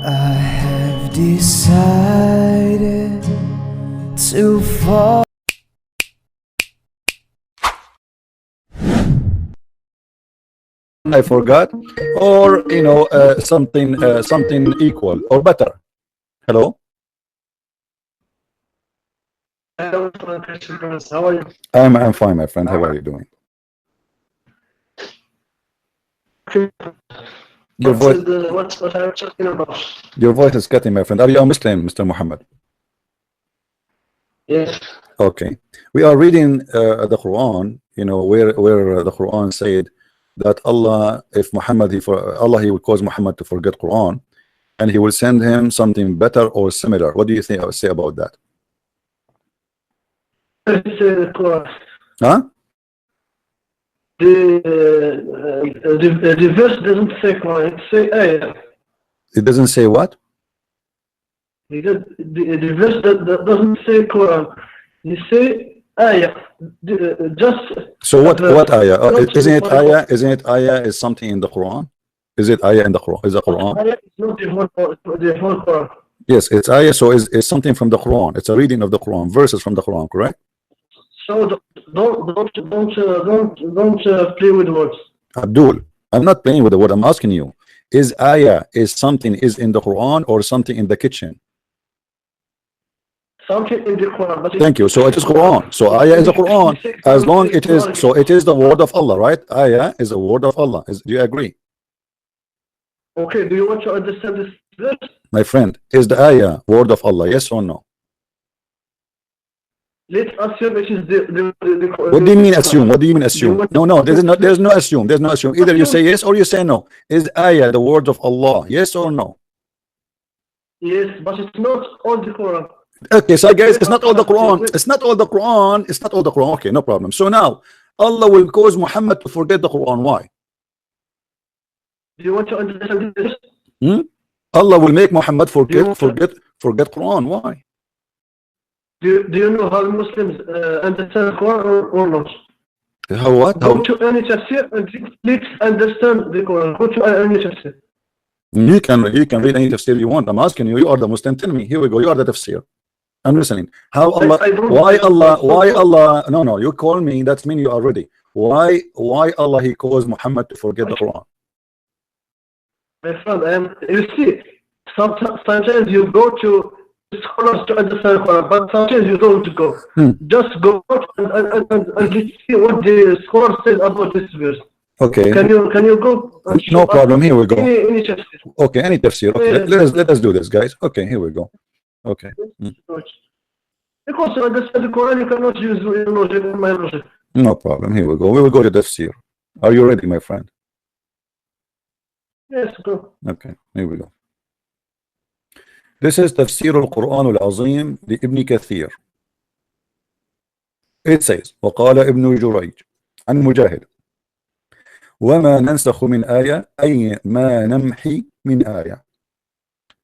I have decided to fall. I forgot, or something equal or better. Hello. Hello, how are you? I'm fine, my friend. How are you doing? Your voice. What are you talking about? Your voice is cutting, my friend. Are you a Muslim, Mr. Muhammad? Yes. Okay. We are reading the Quran. You know where the Quran said that Allah, if Muhammad, Allah, He will cause Muhammad to forget Quran, and He will send him something better or similar. What do you think? Say about that? Huh? The verse doesn't say Quran, it say ayah. It doesn't say what? The verse that doesn't say Quran. You say ayah. Just So what ayah? Not Isn't it for- ayah? Isn't it ayah is something in the Quran? Is it ayah in the Quran? Is the Quran? Ayah is not the whole Quran. Yes, it's ayah. So it's something from the Quran. It's a reading of the Quran, verses from the Quran, correct? So don't play with words. Abdul, I'm not playing with the word. I'm asking you: is ayah is something is in the Quran or something in the kitchen? Something in the Quran. But Thank you. So it is Quran. So ayah is the Quran. As long it is, so it is the word of Allah, right? Ayah is the word of Allah. Do you agree? Okay. Do you want to understand this verse? My friend, is the ayah word of Allah? Yes or no? Let's assume it is the What do you mean assume? What do you mean assume? No, there's no assume. There's no assume. Either you say yes or you say no. Is ayah the word of Allah? Yes or no? Yes, but it's not all the Quran. Okay, so guys, it's not all the Quran. It's not all the Quran. It's not all the Quran. Okay, no problem. So now Allah will cause Muhammad to forget the Quran. Why? Do you want to understand this? Allah will make Muhammad forget Quran. Why? Do you know how Muslims understand Quran or not? How what? Go to any tafsir and please understand the Quran. Go to any tafsir. You can read any tafsir you want. I'm asking you. You are the Muslim. Tell me. Here we go. You are the tafsir. I'm listening. How Allah? Why Allah? No. You call me. That's mean you are ready. Why Allah He caused Muhammad to forget the Quran? My friend, you see, sometimes you go to scholars to understand Quran, but sometimes you don't go. Just go out and see what the scholar says about this verse. Okay. Can you go? No problem. Here we go. Any tafsir. Okay, any tafsir. Okay, let us do this, guys. Okay, here we go. Okay. Because to understand the Quran, you cannot use your logic and my logic. No problem. Here we go. We will go to tafsir. Are you ready, my friend? Yes, go. Okay, here we go. This is Tafsir al-Quran al-Azim لابن كثير. It says, وقال ابن جريج عن مجاهد وما ننسخ من آية أي ما نمحي من آية.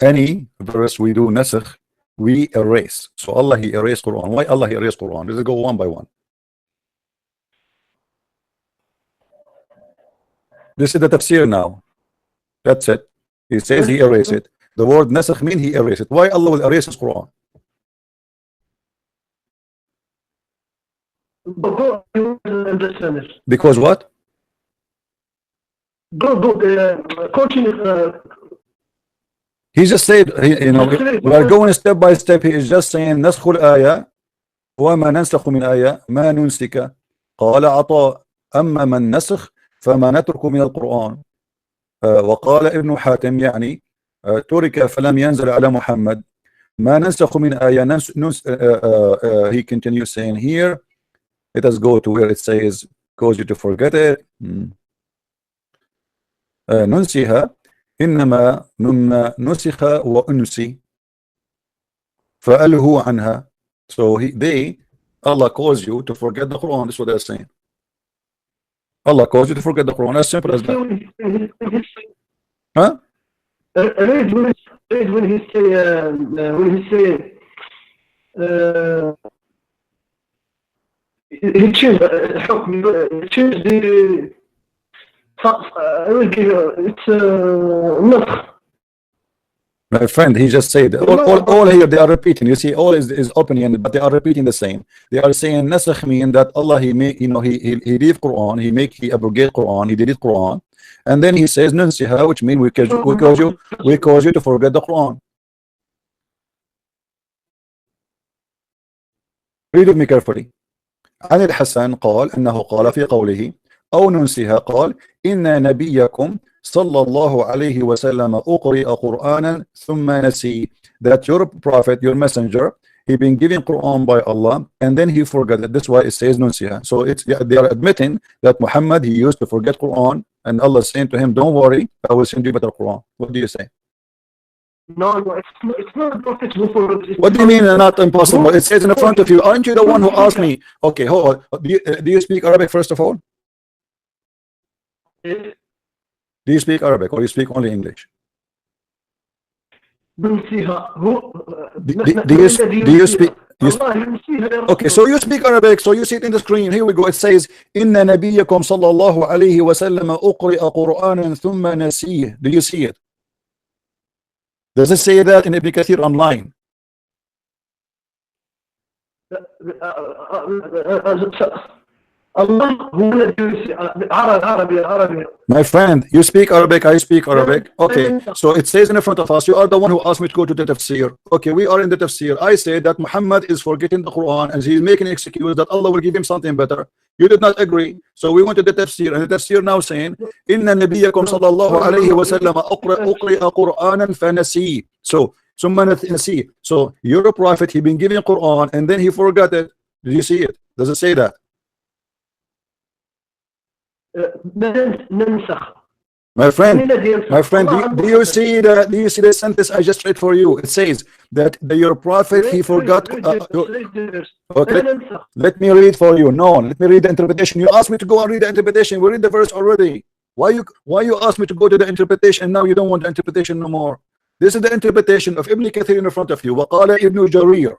Any verse we do نسخ, we erase. So Allah He erased Quran. Why Allah He erased Quran? Let's go one by one. This is the tafsir now. That's it. He says He erased it. The word nasakh mean He erased it. Why Allah will erase His Quran? Go understand it. Because what? Go continue. He just said, we are going step by step. He is just saying نسخ الآية وما ننسخ من آية ما ننسك قال عطاء أما من نسخ فما نترك من القرآن. وقال ابن حاتم يعني ترك فلم ينزل على محمد ما ننسخ من آية he continues saying here. Let us go to where it says cause you to forget it. ننسيها إنما مما نسخ وأنسي فأله عنها. So Allah calls you to forget the Quran. That's what they're saying. Allah calls you to forget the Quran. As simple as that. Huh? Read when he changed the I will give you it's نسخ. My friend, he just said all here they are repeating. You see, all is opinion, but they are repeating the same. They are saying nasakh mean that Allah he make, you know, he leave Quran, he abrogate Quran, he delete Quran, and then he says nunsiha, which means we cause you to forget the Quran. Read with me carefully. عن الحسن قال إنه قال في قوله أو ننسها قال إن نبيكم صلى الله عليه وسلم أقرئ قرآنا ثم نسي, that your prophet, your messenger, he been given Quran by Allah and then he forgot it. That's why it says nunsiha. So it's, yeah, they are admitting that Muhammad, he used to forget Quran, and Allah saying to him, don't worry, I will send you better Quran. What do you say? No, it's not a prophet who forgot. What do you mean not impossible? It says in front of you. Aren't you the one who asked me? Okay, hold on. Do you speak Arabic first of all? Do you speak Arabic or you speak only English? Do you speak? Okay, so you speak Arabic, so you see it in the screen. Here we go. It says, Inna Nabiyakum sallallahu alayhi wa sallam uqri'a Qur'anan thumma nasih. Do you see it? Does it say that in Ibn Kathir online? My friend, you speak Arabic, I speak Arabic. Okay, so it says in front of us, you are the one who asked me to go to the tafsir. Okay, we are in the tafsir. I say that Muhammad is forgetting the Quran and he's making an excuse that Allah will give him something better. You did not agree, so we went to the tafsir, and the tafsir now saying, Inna Nabiyakum sallallahu alayhi wa sallam uqri'a Qur'anan fanasi. So, so your prophet, he been giving Quran and then he forgot it. Did you see it? Does it say that? My friend, do you see the sentence I just read for you? It says that your prophet, he forgot. Okay, let me read for you. No, let me read the interpretation. You asked me to go and read the interpretation. We read the verse already. Why you asked me to go to the interpretation and now you don't want the interpretation no more? This is the interpretation of Ibn Kathir in front of you. وقال ابن جرير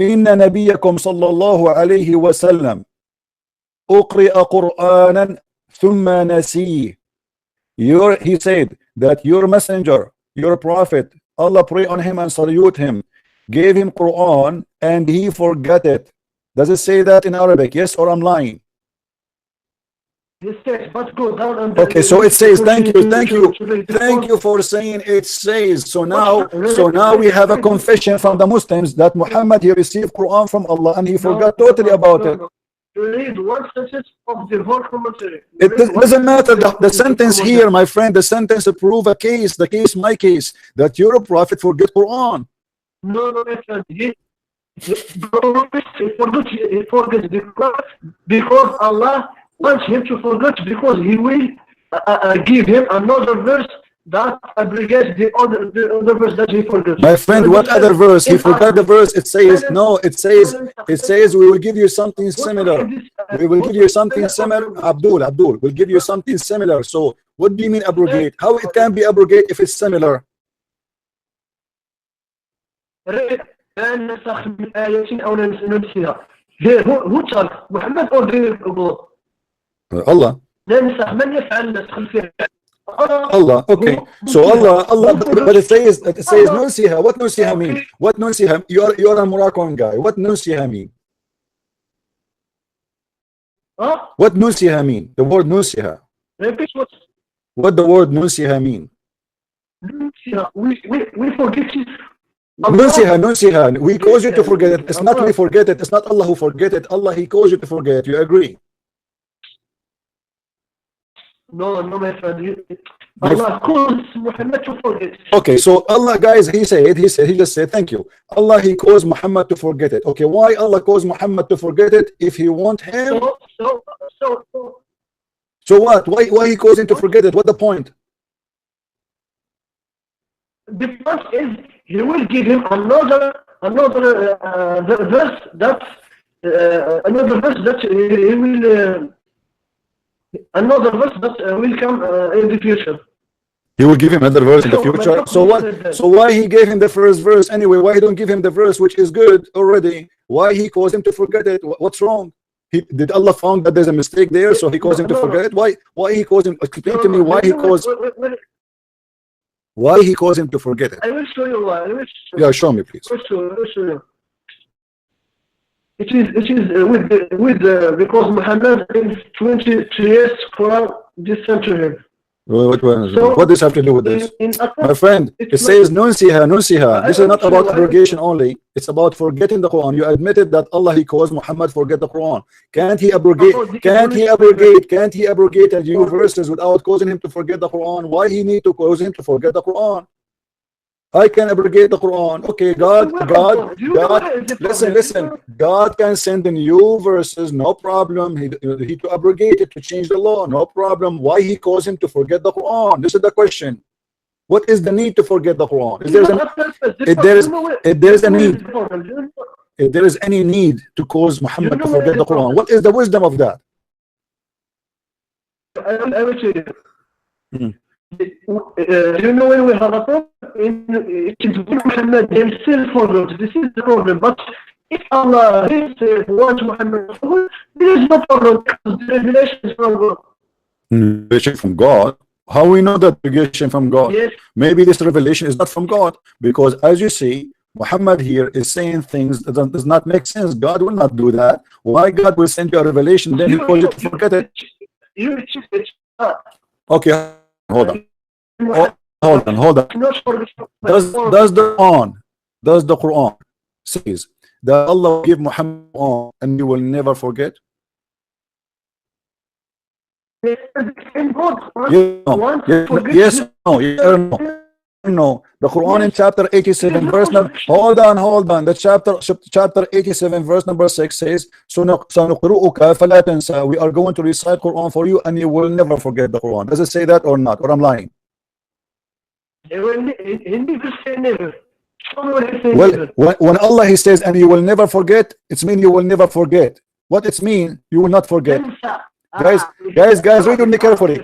إن نبيكم صلى الله عليه وسلم أقرئ قرآنا ثم نسيه. He said that your messenger, your prophet, Allah pray on him and salute him, gave him Quran and he forgot it. Does it say that in Arabic? Yes, or I'm lying? Okay, so it says, thank you for saying it says. So now we have a confession from the Muslims that Muhammad, he received Quran from Allah and he forgot totally about it. Read one sentence of the whole commentary. It doesn't matter the sentence here, my friend. The sentence prove a case, my case, that your prophet forget Quran. No, my friend. He forgets because Allah wants him to forget, because he will give him another verse that abrogates the other verse that he forgot. My friend, what other verse? He forgot the verse. It says no. It says we will give you something similar. We will give you something similar. Abdool, we'll give you something similar. So what do you mean abrogate? How it can be abrogate if it's similar? Who talk? Muhammad or Allah. Allah. Okay, so Allah, but it says nunsiha. What nunsiha mean? What nunsiha? You are a Moroccan guy. What nunsiha mean? What nunsiha mean? The word nunsiha. What the word nunsiha mean? We forget it. Nunsiha. We cause you to forget it. It's not we forget it. It's not Allah who forget it. Allah, he caused you to forget. You agree? No, my friend. Allah caused Muhammad to forget. Okay, so Allah, guys, he just said, thank you. Allah, he caused Muhammad to forget it. Okay, why Allah caused Muhammad to forget it if he want him? So what? Why he caused him to forget it? What the point? The point is he will give him another verse that he will. Another verse that will come in the future. He will give him another verse in the future. So what? So why he gave him the first verse anyway? Why he don't give him the verse which is good already? Why he caused him to forget it? What's wrong? Did Allah found that there's a mistake there, so he caused him to forget it? Why he caused him? Explain to me why he caused. Why he caused him to forget it? I will show you why. Yeah, show me, please. I will show you. It is because Muhammad is 23 years Quran distant to him. What does this have to do with this? My friend, it says nunsiha, nunsiha. This is not about abrogation only. It's about forgetting the Quran. You admitted that Allah he caused Muhammad forget the Quran. Can't he abrogate? Can't he abrogate? Can't he abrogate a few verses without causing him to forget the Quran? Why he need to cause him to forget the Quran? I can abrogate the Quran. Okay, God, listen. God can send in new verses, no problem. He to abrogate it, to change the law, no problem. Why he caused him to forget the Quran? This is the question. What is the need to forget the Quran? If there is any need to cause Muhammad to forget the Quran, what is the wisdom of that? I will tell you. You know when we have a problem, it is Muhammad himself forgot. This is the problem. But if Allah himself wants Muhammad to forget, there is no problem because the revelation is from God. Revelation from God? How we know that revelation from God? Yes. Maybe this revelation is not from God, because as you see, Muhammad here is saying things that does not make sense. God will not do that. Why God will send you a revelation, then he calls you to forget it? Okay. Hold on. Hold on. Does the Quran says that Allah will give Muhammad Quran and you will never forget? Yes, no. The Quran in chapter 87 verse number, hold on. The chapter 87 verse number 6 says, سَنُقْرُؤُكَ فَلَا تَنْسَى. We are going to recite Quran for you and you will never forget the Quran. Does it say that or not? Or I'm lying? Well, when Allah he says and you will never forget, it's mean you will never forget. What it's mean? You will not forget. Guys, read with me carefully.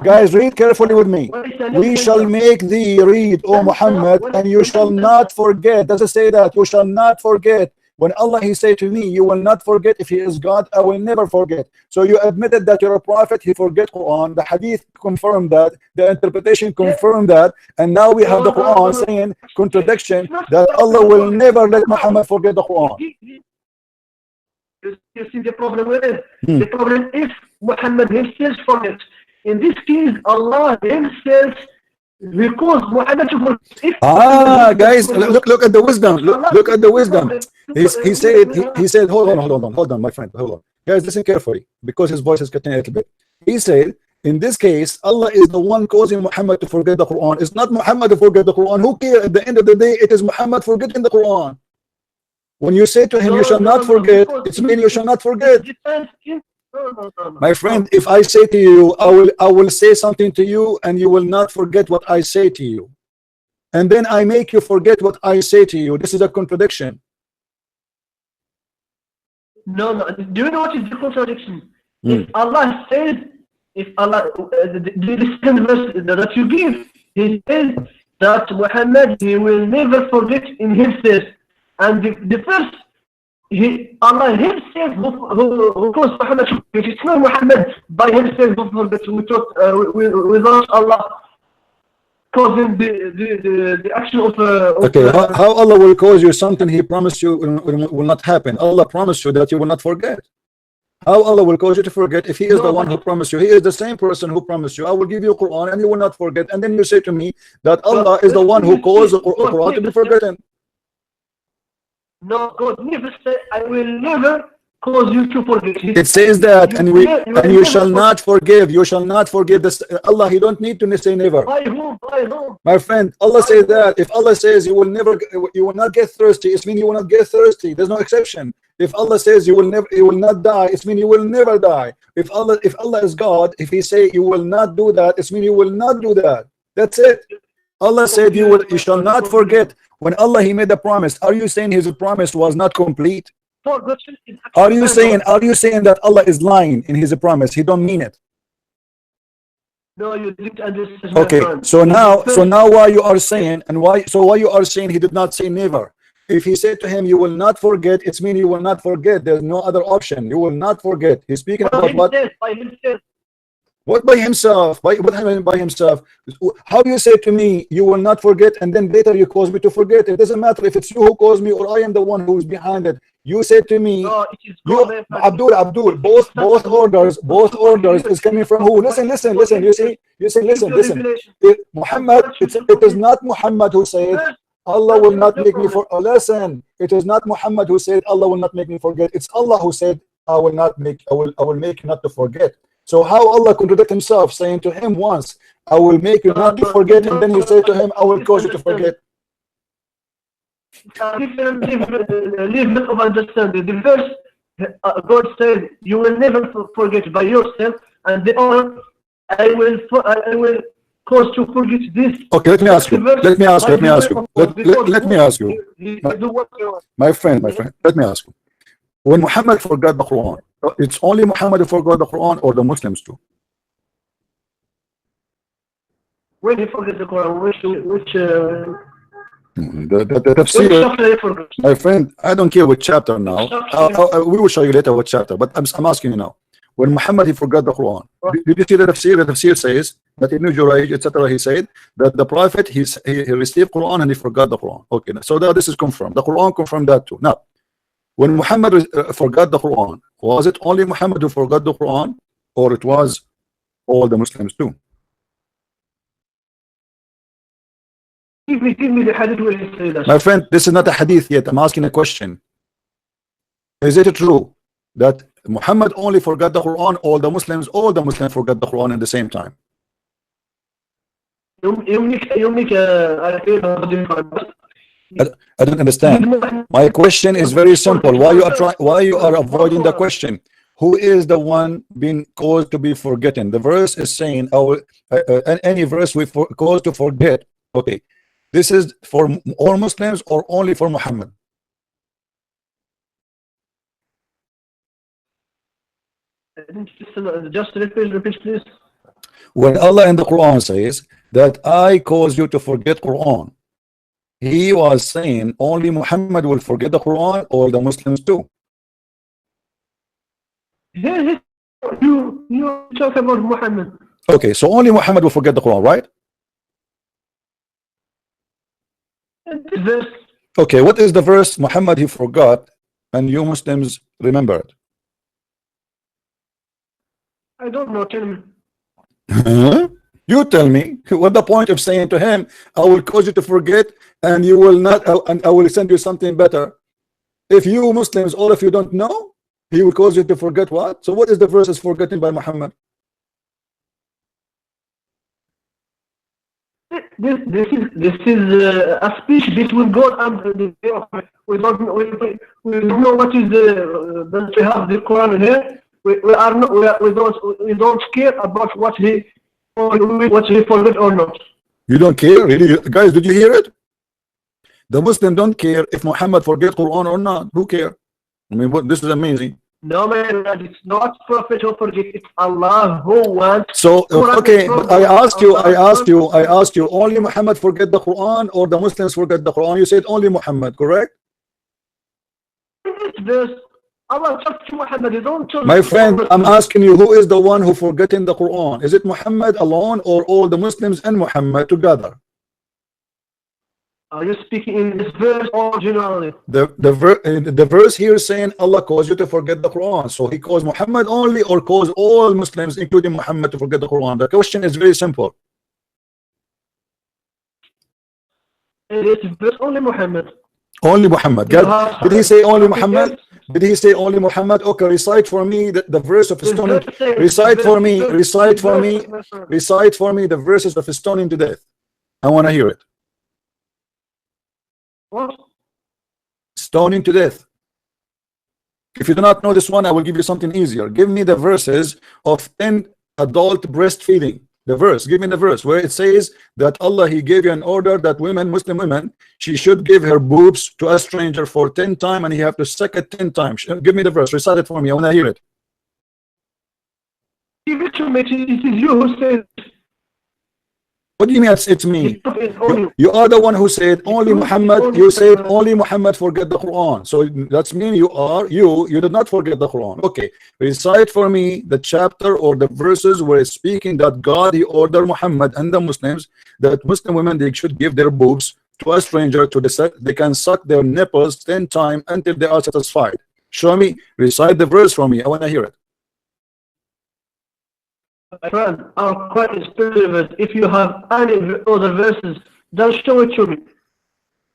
Guys, read carefully with me. We shall make thee read, O Muhammad, and you shall not forget. Does it say that? You shall not forget. When Allah he said to me, you will not forget. If he is God, I will never forget. So you admitted that you're a prophet, he forget Quran. The hadith confirmed that, the interpretation confirmed that, and now we have the Quran saying contradiction that Allah will never let Muhammad forget the Quran. You see the problem with it? The problem is Muhammad himself forget. In this case, Allah himself because Muhammad guys, look at the wisdom. Look at the wisdom. He said, hold on, my friend, hold on. Guys, listen carefully, because his voice is cutting a little bit. He said, in this case, Allah is the one causing Muhammad to forget the Quran. It's not Muhammad to forget the Quran. Who cares? At the end of the day, it is Muhammad forgetting the Quran. When you say to him, you shall not forget, it's mean you shall not forget. My friend, if I say to you, I will say something to you and you will not forget what I say to you, and then I make you forget what I say to you, this is a contradiction. No. Do you know what is the contradiction? If Allah says, the second verse that you give, he says that Muhammad, he will never forget in himself. And the first, Allah himself who caused Muhammad to forget. It's not Muhammad by himself who forgets without Allah causing the action of okay, how Allah will cause you something he promised you will not happen? Allah promised you that you will not forget. How Allah will cause you to forget if he is the one who promised you? He is the same person who promised you, I will give you Quran and you will not forget. And then you say to me that Allah is the one who caused the Quran to be forgotten. No, God never said, I will never cause you to forget. It says that, and you shall not forgive. You shall not forgive this. Allah, he don't need to say never. By whom? My friend, Allah says that. If Allah says you will not get thirsty, it means you will not get thirsty. There's no exception. If Allah says you will not die, it means you will never die. If Allah is God, if he say you will not do that, it means you will not do that. That's it. Allah said you shall not forget. When Allah he made a promise, are you saying his promise was not complete? Are you saying that Allah is lying in his promise? He don't mean it. No, you didn't understand. Okay, so now why you are saying why you are saying he did not say never? If he said to him you will not forget, it's mean you will not forget. There's no other option. You will not forget. He's speaking about what? By himself. What by himself? What I mean by himself? How do you say to me, you will not forget, and then later you cause me to forget? It doesn't matter if it's you who caused me or I am the one who is behind it. You say to me, No, it is you, God, my friend. Abdul, both orders is coming from who? Listen. You see, listen. Muhammad, it is not Muhammad who said, Allah will not make me for. Listen, it is not Muhammad who said Allah will not make me forget. It's Allah who said I will make you not to forget. So how Allah contradict himself, saying to him once, I will make you not to forget, and then he say to him, I will cause you to forget. Level of understanding. The verse, God said, you will never forget by yourself, and the other, I will cause to forget this. Okay, let me ask you. My friend, let me ask you. When Muhammad forgot the Quran, it's only Muhammad who forgot the Quran, or the Muslims too? When he forget the Quran, which the tafsir, my friend, I don't care what chapter now. We will show you later what chapter, but I'm asking you now. When Muhammad he forgot the Quran, did you see the tafsir? The tafsir says that Ibn Jurayj, etc. He said that the Prophet he received Quran and he forgot the Quran. Okay, so that this is confirmed. The Quran confirmed that too. Now, when Muhammad forgot the Quran, was it only Muhammad who forgot the Quran, or it was all the Muslims too? Give me the hadith where he say that. My friend, this is not a hadith yet. I'm asking a question. Is it true that Muhammad only forgot the Quran, all the Muslims forgot the Quran at the same time? I don't understand. My question is very simple. Why you are avoiding the question? Who is the one being caused to be forgotten? The verse is saying, any verse we caused to forget. Okay, this is for all Muslims or only for Muhammad? Just repeat, please. When Allah in the Quran says that I cause you to forget Quran, he was saying only Muhammad will forget the Quran, or the Muslims too? You talk about Muhammad. Okay, so only Muhammad will forget the Quran, right? Verse. Okay, what is the verse Muhammad he forgot and you Muslims remembered? I don't know, tell me. You tell me. What the point of saying to him, I will cause you to forget, and you will not, and I will send you something better? If you Muslims, all of you don't know, he will cause you to forget what? So what is the verse is forgotten by Muhammad? This is a speech between God and the Prophet. We don't know what is the we have the Quran here. We don't care about what he forgot or not. You don't care, really, guys? Did you hear it? The Muslim don't care if Muhammad forget Quran or not. Who care? I mean, this is amazing. No, man, it's not Prophet who forget. It's Allah who wants. So okay, but I asked you, only Muhammad forget the Quran, or the Muslims forget the Quran? You said only Muhammad, correct? Allah talk to Muhammad. Don't talk. My friend, I'm asking you, who is the one who forgetting the Quran? Is it Muhammad alone, or all the Muslims and Muhammad together? Are you speaking in this verse or generally? The verse here is saying Allah caused you to forget the Quran. So he caused Muhammad only, or caused all Muslims, including Muhammad, to forget the Quran? The question is very simple. It is verse only Muhammad. Only Muhammad. Did he say only Muhammad? Did he say only Muhammad? Okay, recite for me the verse of stoning. Recite for me the verses of stoning to death. I want to hear it. What? Stoning to death. If you do not know this one, I will give you something easier. Give me the verses of 10 adult breastfeeding. The verse, give me the verse where it says that Allah, he gave you an order that women, Muslim women, she should give her boobs to a stranger for 10 times, and you have to suck it 10 times. Give me the verse, recite it for me. I want to hear it. Give it to me. It is you who said. What do you mean it's me? It's only You are the one who said only Muhammad. You said only Muhammad forget the Quran. So that's mean you did not forget the Quran. Okay, recite for me the chapter or the verses where it's speaking that God he ordered Muhammad and the Muslims that Muslim women they should give their boobs to a stranger to the they can suck their nipples 10 times until they are satisfied. Show me, recite the verse for me. I want to hear it. My friend, I'm quite experienced. If you have any other verses, then show it to me.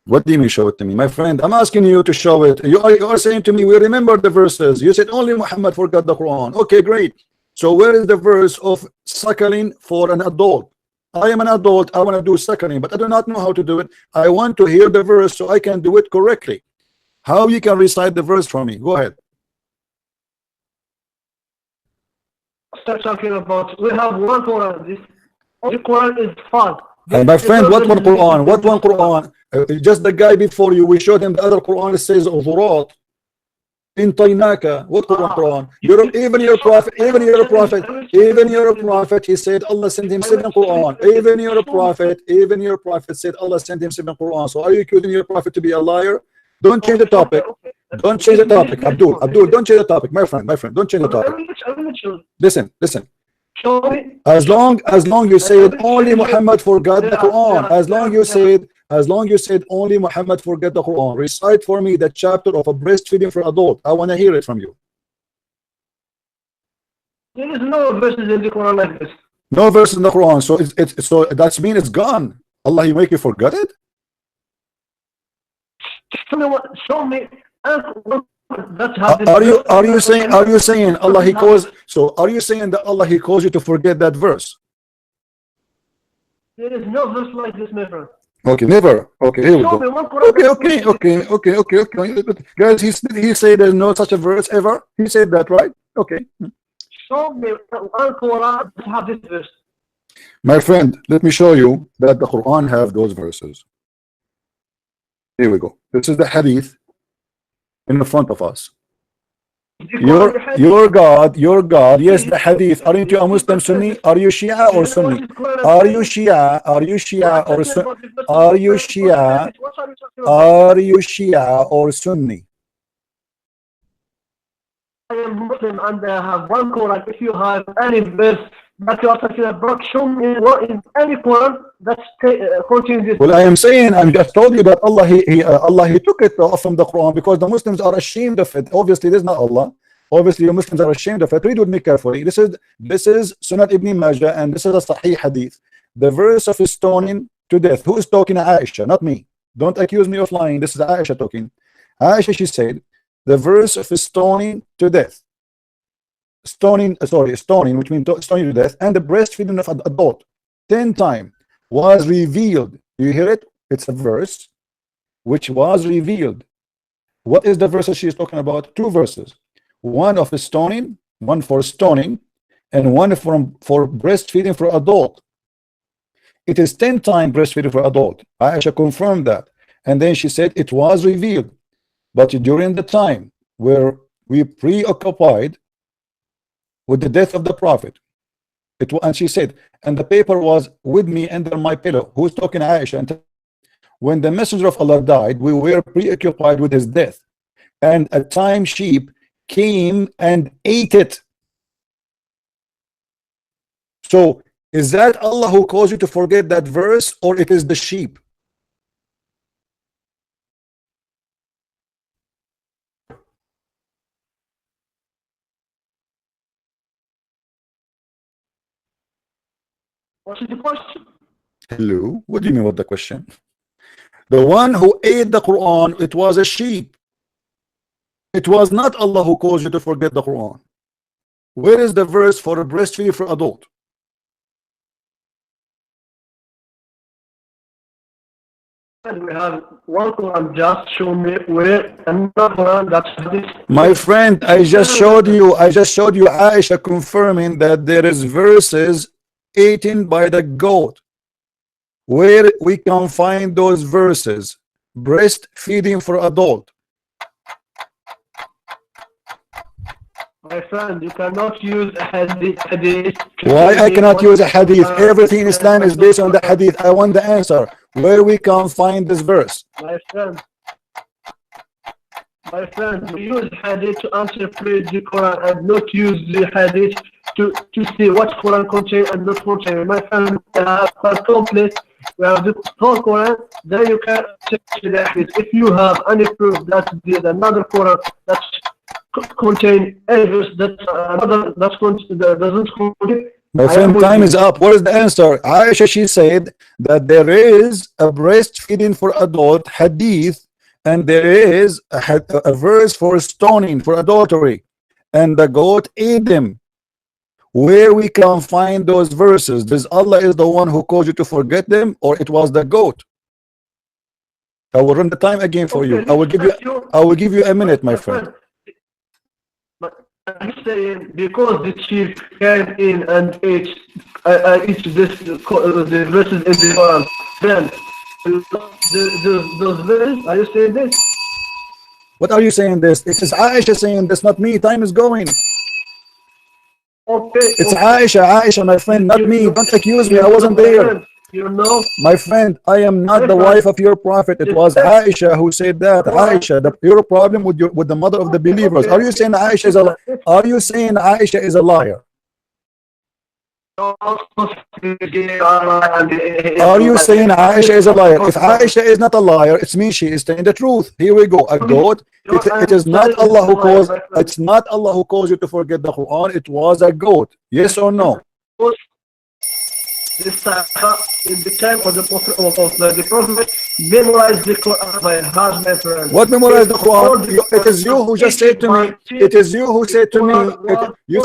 What do you mean show it to me? My friend, I'm asking you to show it. You are saying to me, we remember the verses. You said only Muhammad forgot the Quran. Okay, great. So where is the verse of suckling for an adult? I am an adult. I want to do suckling, but I do not know how to do it. I want to hear the verse so I can do it correctly. How you can recite the verse for me? Go ahead. Start talking about, we have one Quran. This Quran is false. My friend, what one Quran? What one Quran? Just the guy before you, we showed him the other Quran. It says Zurat. Intainaka. What Quran? Even your prophet, he said Allah sent him 7 Quran. Even your prophet said Allah sent him 7 Quran. So are you accusing your prophet to be a liar? Don't change the topic. Don't change the topic. Abdul, don't change the topic. My friend, don't change the topic. Listen. As long you said only Muhammad forgot the Quran, as long you said only Muhammad forget the Quran, recite for me the chapter of a breastfeeding for adult. I want to hear it from you. There is no verses in the Quran like this. No verse in the Quran, so so that means it's gone. Allah, he make you forget it? Show me. Are you saying Allah he calls? So are you saying that Allah he calls you to forget that verse? There is no verse like this, my friend. Okay, never. Okay, here we go. Okay. Guys, he said there's no such a verse ever. He said that, right? Okay. Show me one Quran that have this verse. My friend, let me show you that the Quran have those verses. Here we go. This is the hadith in the front of us. Your God, yes, the hadith. Aren't you a Muslim Sunni? Are you Shia or Sunni? Are you Shia or Sunni? Are you Shia or Sunni? I am Muslim and I have one Quran. If you have any verse that you are talking about, show me what in any Quran that's quoting this. Well, I am saying, I just told you that Allah he took it from the Quran because the Muslims are ashamed of it. Obviously, this is not Allah. Obviously, the Muslims are ashamed of it. Read with me carefully. This is Sunan Ibn Majah, and this is a Sahih hadith. The verse of stoning to death. Who is talking? Aisha, not me. Don't accuse me of lying. This is Aisha talking. Aisha, she said, the verse of stoning to death. Stoning, which means stoning to death, and the breastfeeding of an adult 10 times was revealed. You hear it? It's a verse which was revealed. What is the verse that she is talking about? 2 verses. One of the stoning, one for stoning, and one for breastfeeding for adult. It is 10 times breastfeeding for adult. Aisha confirmed that. And then she said it was revealed. But during the time where we preoccupied with the death of the Prophet, and she said, and the paper was with me under my pillow. Who's talking? Aisha. And when the messenger of Allah died, we were preoccupied with his death, and a tame sheep came and ate it. So is that Allah who caused you to forget that verse, or it is the sheep? What's the question? Hello, what do you mean with the question? The one who ate the Quran, it was a sheep. It was not Allah who caused you to forget the Quran. Where is the verse for a breastfeeding for adult? We have one Quran. Just show me where another Quran that's this. My friend, I just showed you Aisha confirming that there is verses eaten by the goat. Where we can find those verses? Breastfeeding for adult. My friend, you cannot use a hadith. Why I cannot use a hadith? Everything in Islam is based on the hadith. I want the answer. Where we can find this verse? My friend, we use hadith to interpret the Quran and not use the hadith to see what Quran contains and not contain. My friend, we have complete. We have the whole Quran. Then you can check the hadith. If you have any proof that there's another Quran that contain errors that doesn't contain. My friend, time is up. What is the answer? Aisha, she said that there is a breastfeeding for adult hadith, and there is a verse for stoning for adultery, and the goat ate them. Where we can find those verses? Does Allah is the one who caused you to forget them, or it was the goat? I will run the time again for you. I will give you a minute, my friend. I'm saying because the sheep came in and ate this the verses in the Quran. Then those verses, are you saying this? What are you saying this? It is Aisha saying this, not me. Time is going. Okay. It's Aisha, my friend, not me. Don't accuse me. I wasn't there. You know, my friend, I am not the wife of your prophet. It was Aisha who said that. Aisha, your problem with the mother of the believers. Are you saying Aisha is a? Are you saying Aisha is a liar? Are you saying Aisha is a liar? If Aisha is not a liar, it means she is saying the truth. Here we go. A goat. It is not Allah who caused. It's not Allah who caused you to forget the Quran. It was a goat. Yes or no? In the time of the Prophet memorized the Quran by heart, my friend. What memorized the Quran? It is you who just said to me. It is you who said to me. You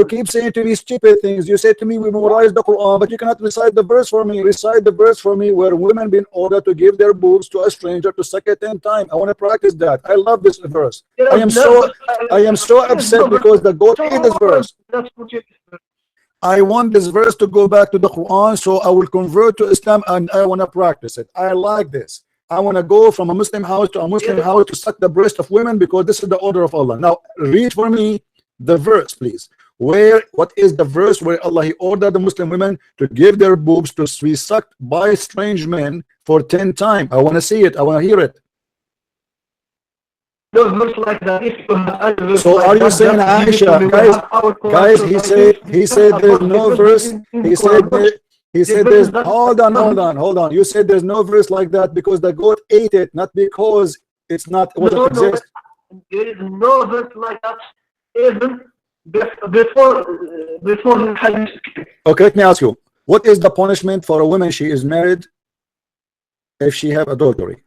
keep saying to me stupid things. You say to me we memorized the Quran, but you cannot recite the verse for me. Recite the verse for me where women been ordered to give their boobs to a stranger to suck it 10 times. I want to practice that. I love this verse. I am so upset because the goat ate this verse. I want this verse to go back to the Quran, so I will convert to Islam and I want to practice it. I like this. I want to go from a Muslim house to a Muslim house to suck the breast of women because this is the order of Allah. Now, read for me the verse, please. What is the verse where Allah He ordered the Muslim women to give their boobs to be sucked by strange men for 10 times? I want to see it. I want to hear it. No verse like that. If you have a verse so like are you that, saying Aisha, guys, he said there's no verse. He said there's hold on. You said there's no verse like that because the goat ate it, not because it's not what it exists. There is no verse like that even before the hadith. Okay, let me ask you, what is the punishment for a woman she is married if she have adultery?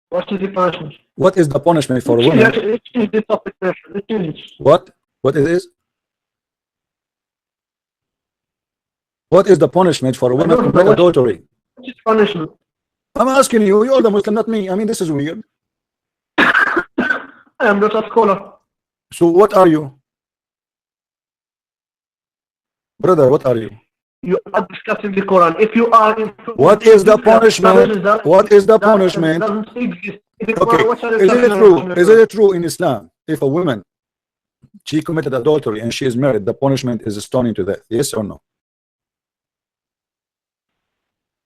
What is the punishment? What is the punishment for a woman? What? What it is? What is the punishment for a woman to commit adultery? What is punishment? I'm asking you. You're the Muslim, not me. I mean, this is weird. I am not a scholar. So what are you? Brother, what are you? You are discussing the Quran. If you are what is the punishment? What is the punishment? Okay. Is it true in Islam if a woman she committed adultery and she is married, the punishment is stoning to death? Yes or no?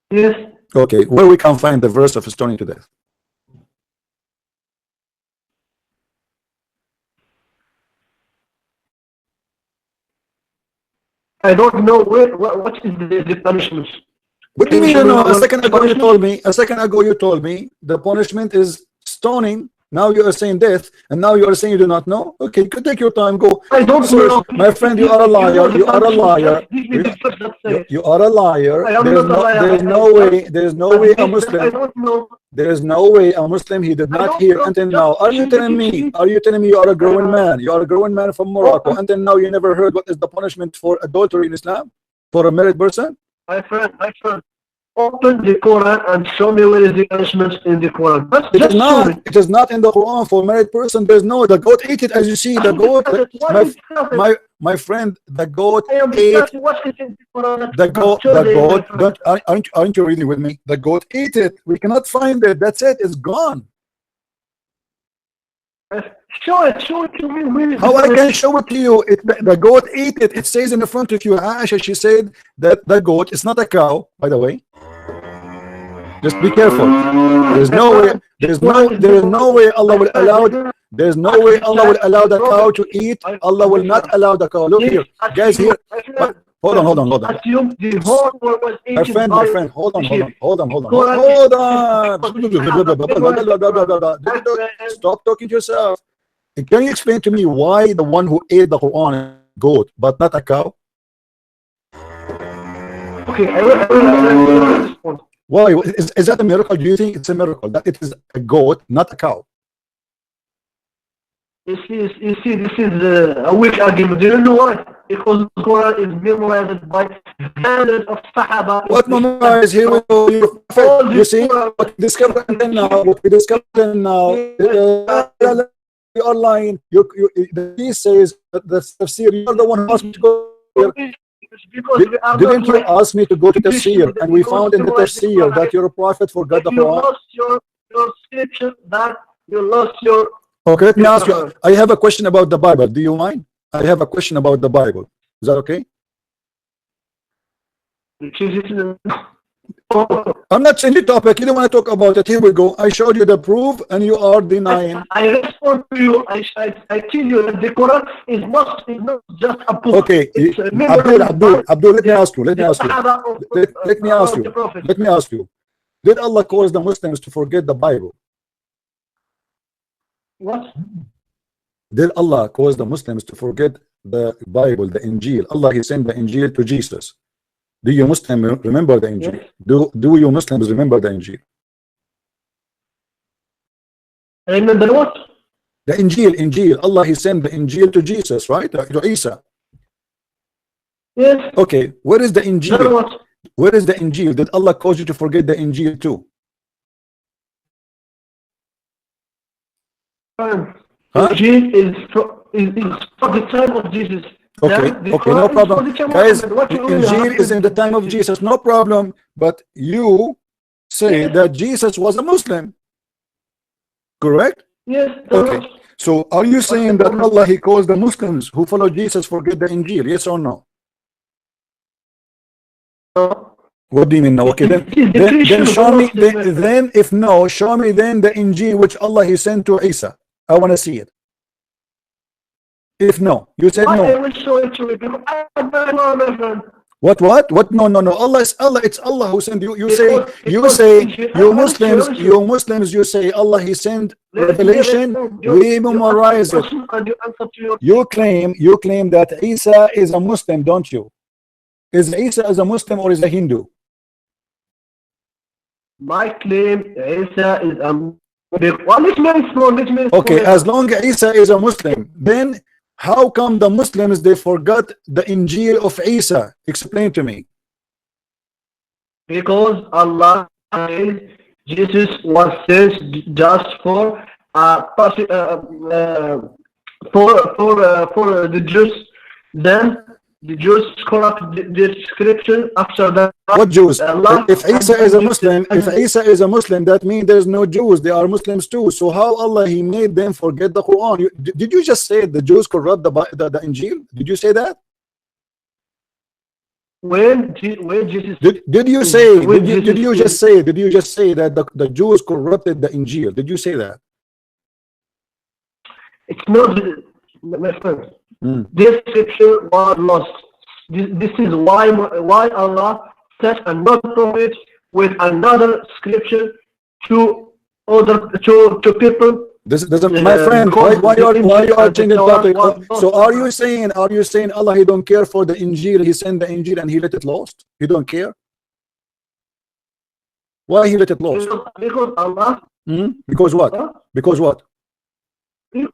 Yes. Okay. Where we can find the verse of stoning to death? I don't know what is the punishment. What do you mean? No, a second ago you told me. A second ago you told me the punishment is stoning. Now you are saying death, and now you are saying you do not know. Okay, you take your time. Go. I don't know. My friend, you are a liar. You are a liar. You are a liar. There's no way. There's no way a Muslim. I don't know. There is no way a Muslim he did not hear until now. Are you telling me? Are you telling me you are a grown man? You are a grown man from Morocco. Until now you never heard what is the punishment for adultery in Islam for a married person? My friend, open the Quran and show me where is the punishment in the Quran. It is not. It is not in the Quran for a married person. There's no. The goat ate it, as you see. The goat. My friend, the goat ate. The goat. Aren't you reading with me? The goat ate it. We cannot find it. That's it. It's gone. Show it to me. Really, How I can show it to you? The goat ate it. It says in the front of you. Aisha, she said that the goat is not a cow, by the way. Just be careful. There's no way. There is no way Allah will allow. There's no way Allah will allow the cow to eat. Allah will not allow the cow. Look here, guys. Here. Hold on. Assume the whole world was ancient. My friend. Hold on. Stop talking to yourself. Can you explain to me why the one who ate the Quran is a goat but not a cow? Okay, I will respond. Why? Is that a miracle? Do you think it's a miracle that it is a goat, not a cow? You see, this is a weak argument. Do you know why? Because the Quran is memorized by hundreds of Sahaba. What memorized? Here we go. You see, what we discovered now. You are lying. He says that the tafsir. You are the one who asked me to go here. Didn't you ask me to go to tafsir? And we found in the tafsir that your prophet forgot the Quran. You lost your scripture. That you lost your. Okay, let me ask you. I have a question about the Bible. Do you mind? I have a question about the Bible. Is that okay? I'm not changing the topic. You don't want to talk about it. Here we go. I showed you the proof, and you are denying. I respond to you. I tell you that the Quran is not just a book. Okay, Abdool. Let me ask you. Did Allah cause the Muslims to forget the Bible? What? Did Allah cause the Muslims to forget the Bible, the Injil? Allah, He sent the Injil to Jesus. Do you Muslims remember the Injil? Yes. Do you Muslims remember the Injil? Remember what? The Injil. Allah, He sent the Injil to Jesus, right? To Isa. Yes. Okay, where is the Injil? Where is the Injil? Did Allah cause you to forget the Injil too? Injil is for the time of Jesus. Okay, no problem. Guys, Injil is in the time of Jesus, no problem. But you say that Jesus was a Muslim, correct? Yes. Okay. So are you saying that Allah, He caused the Muslims who follow Jesus forget the Injil? Yes or no? What do you mean no? Okay, then show me. Then if no, show me then the Injil which Allah He sent to Isa. I want to see it. If no, you said no. I will show it to you. What? No. Allah is Allah. It's Allah who sent you. You say you Muslims. You say Allah He sent revelation. We memorize it. You claim that Isa is a Muslim, don't you? Is Isa as a Muslim or is a Hindu? My claim Isa is a. Okay, as long as Isa is a Muslim, then how come the Muslims they forgot the Injil of Isa? Explain to me. Because Allah says Jesus was sent just for the Jews. Then the Jews corrupt the scripture after that. What Jews? If Isa is a Muslim, that means there's no Jews. They are Muslims too. So how Allah He made them forget the Quran? Did you just say the Jews corrupt the Injil? Did you say that? When Jesus did you say? Did you just say that the Jews corrupted the Injil? Did you say that? It's not, my friend. This scripture was lost. This is why Allah sent another prophet with another scripture to people. This doesn't, my friend. Why you are changing the topic? So are you saying Allah He don't care for the Injil? He sent the Injil and He let it lost. He don't care. Why He let it lost? Because Allah. Because what? Huh? Because what? Do you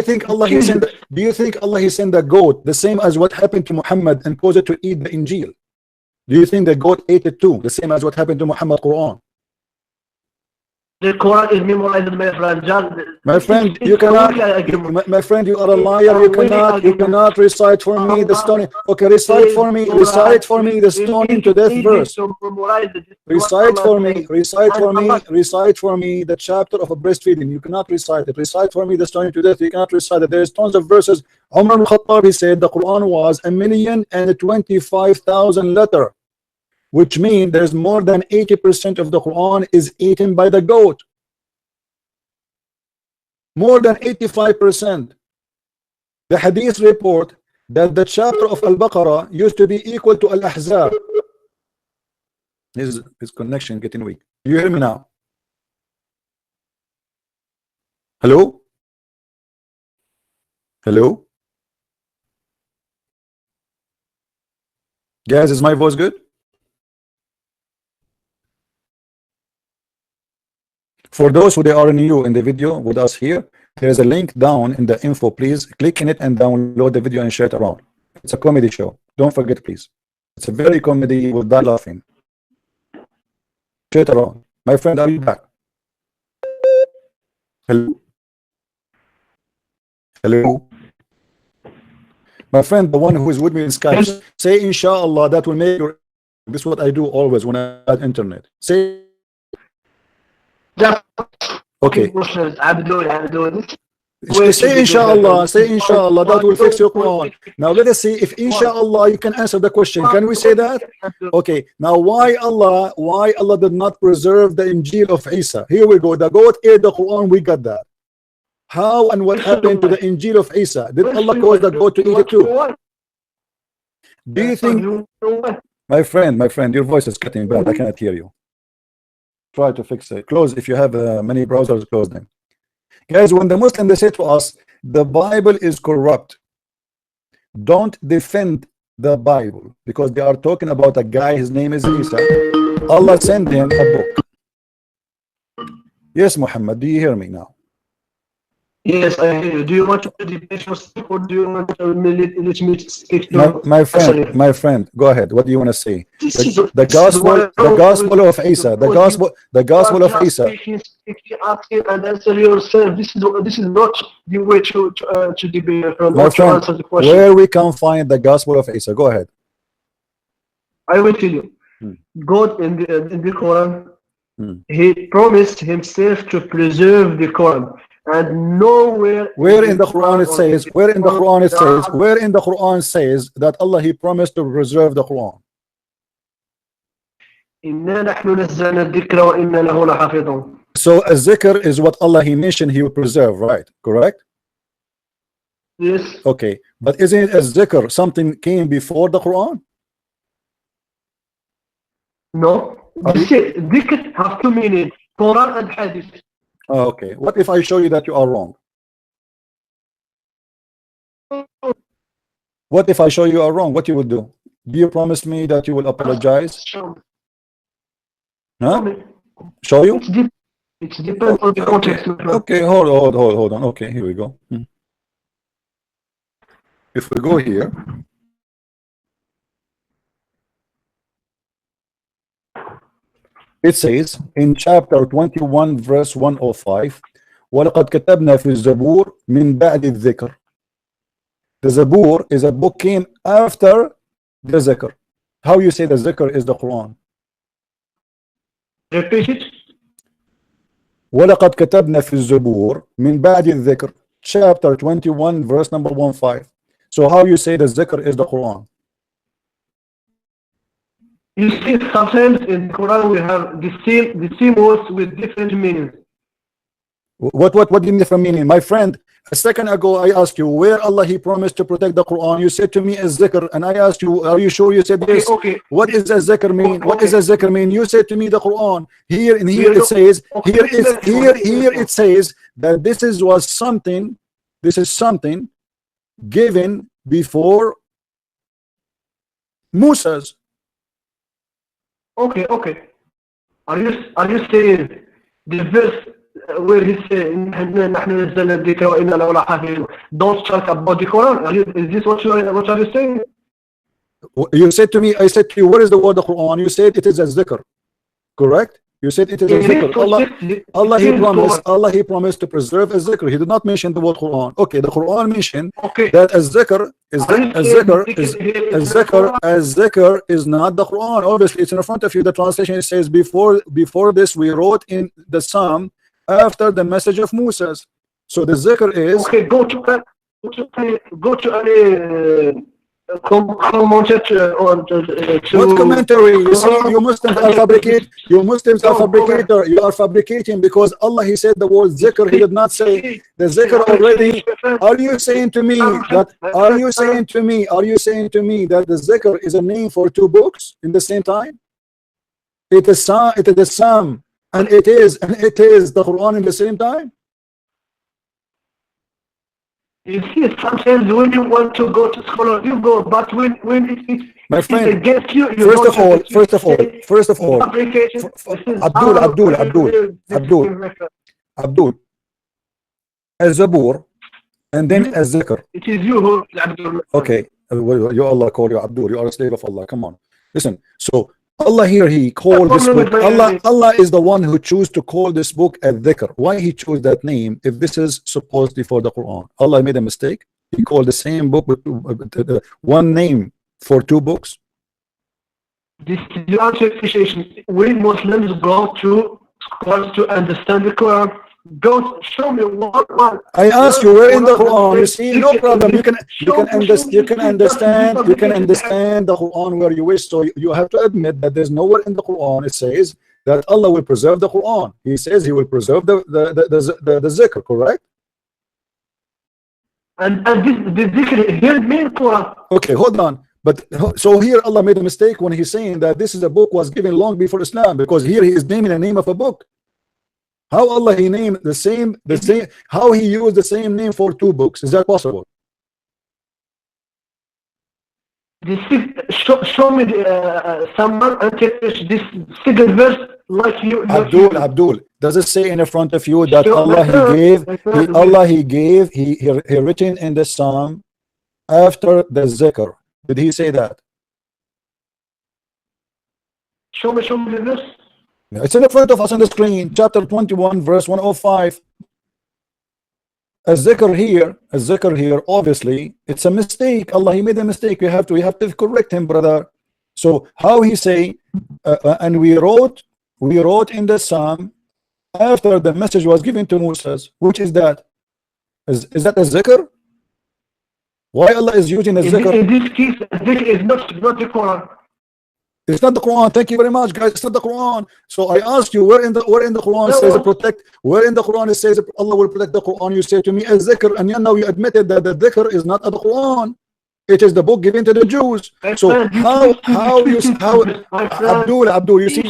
think Allah He sent the goat the same as what happened to Muhammad and caused it to eat the Injil? Do you think the goat ate it too, the same as what happened to Muhammad Quran? The Quran is memorized, my friend. My friend, you cannot. My friend, you are a liar. You cannot recite for me the stoning. Okay, recite for me the stoning to death verse. Recite for me the chapter of a breastfeeding. You cannot recite it. Recite for me the stoning to death. You cannot recite it. There's tons of verses. Umar al-Khattab, he said the Quran was 1,025,000 letters, which means there's more than 80% of the Quran is eaten by the goat. More than 85%. The hadith report that the chapter of Al-Baqarah used to be equal to Al-Ahzab. His connection getting weak. You hear me now? Hello? Hello? Guys, is my voice good? For those who they are new in the video with us here, there is a link down in the info. Please click in it and download the video and share it around. It's a comedy show. Don't forget, please. It's a very comedy with that laughing. Share it around. My friend, are you back? Hello? Hello? My friend, the one who is with me in Skype, say inshallah, that will make your... This is what I do always when I have internet. Say... Okay. Say inshallah, that will fix your Quran. Now let us see if inshallah you can answer the question. Can we say that? Okay. Now why Allah did not preserve the Injil of Isa? Here we go. The goat ate the Quran, we got that. How and what happened to the Injil of Isa? Did Allah cause the goat to eat it too? Do you think, my friend, your voice is cutting bad. I cannot hear you. Try to fix it. Close if you have many browsers, close them. Guys, when the Muslims they say to us the Bible is corrupt, don't defend the Bible, because they are talking about a guy, his name is Isa. Allah sent him a book. Yes, Muhammad, do you hear me now? Yes, I hear you. Do you want to debate or do you want to let me speak to my friend, go ahead. What do you want to say? The gospel of Isa. The gospel of Isa. Asking and answer yourself. This is not the way to debate. My friend, where we can find the gospel of Isa? Go ahead. I will tell you. God in the Quran, He promised Himself to preserve the Quran. And nowhere where in the Quran it says that Allah He promised to preserve the Quran. So a zikr is what Allah He mentioned He will preserve, right? Correct? Yes. Okay, but isn't it a zikr something came before the Quran? No. Zikr have two meanings, Quran and Hadith. Okay, what if I show you that you are wrong? What if I show you are wrong? What you would do? Do you promise me that you will apologize? Huh? Show you? It depends on the context. Okay, hold on. Okay, here we go. If we go here, it says in chapter 21 verse 105, وَلَقَدْ كَتَبْنَا فِي الزَّبُورِ مِنْ بَعْدِ الذِّكْرِ. The Zabur is a book came after the Zikr. How you say the Zikr is the Quran? Repeat it. وَلَقَدْ كَتَبْنَا فِي الزَّبُورِ مِنْ بَعْدِ الذِّكْرِ. Chapter 21 verse number 15. So how you say the Zikr is the Quran? You see, sometimes in the Quran we have the same words with different meanings. What do you mean different meaning? My friend, a second ago I asked you where Allah He promised to protect the Quran. You said to me a zikr, and I asked you, are you sure? You said yes. Okay. What is a zikr mean? What is a zikr mean? You said to me the Quran. Here it says, here it says that this is something given before Moses. Okay. Are you saying the verse where he says don't talk about the Quran? Is this what are you saying? You said to me, I said to you, what is the word of Quran? You said it is a zikr. Correct? You said it is a zikr. Allah he promised to preserve a zikr. He did not mention the word Quran. Okay, the Quran mentioned that a zikr is not the Quran. Obviously, it's in front of you. The translation says before this we wrote in the Psalm after the message of Moses. So the zikr is go to any what commentary? You see, you Muslims are fabricate. You Muslims are fabricator. You are fabricating because Allah he said the word zikr. He did not say the zikr already. Are you saying to me that? Are you saying to me that the zikr is a name for two books in the same time? It is the Psalm and it is the Quran in the same time. You see, sometimes when you want to go to school, you go, but when my friend, it's against you, first of all, Abdool, a Zabur, and then a Zikr. It is you who, Abdool. Okay, you Allah call you Abdool. You are a slave of Allah. Come on, listen. So Allah here he called this book. Allah is the one who chose to call this book a dhikr. Why he chose that name if this is supposedly for the Quran? Allah made a mistake. He called the same book with one name for two books. This is your interpretation. We Muslims go to scholars to understand the Quran. Go show me what. I ask you where in the Quran. You see, no problem. You can understand the Quran where you wish. So you have to admit that there's nowhere in the Quran it says that Allah will preserve the Quran. He says He will preserve the zikr. Correct? And the zikr here means Quran. Okay, hold on. But so here Allah made a mistake when He's saying that this is a book was given long before Islam, because here He is naming the name of a book. How Allah he named the same how he used the same name for two books? Is that possible? Show me someone interpret this second verse like you. Abdool, does it say in the front of you that he written in the Psalm after the zikr? Did he say that? Show me the verse. It's in the front of us on the screen, chapter 21, verse 105. A zikr here, obviously, it's a mistake. Allah, he made a mistake. We have to correct him, brother. So how he say, and we wrote in the Psalm after the message was given to Moses. Which is that? Is that a zikr? Why Allah is using a zikr? In this case, zikr is not the Quran. It's not the Quran. Thank you very much, guys. It's not the Quran. So I asked you, where in the Quran it says protect? Where in the Quran it says Allah will protect the Quran? You say to me a zikr, and now you admitted that the zikr is not the Quran. It is the book given to the Jews. So how Abdool, you see,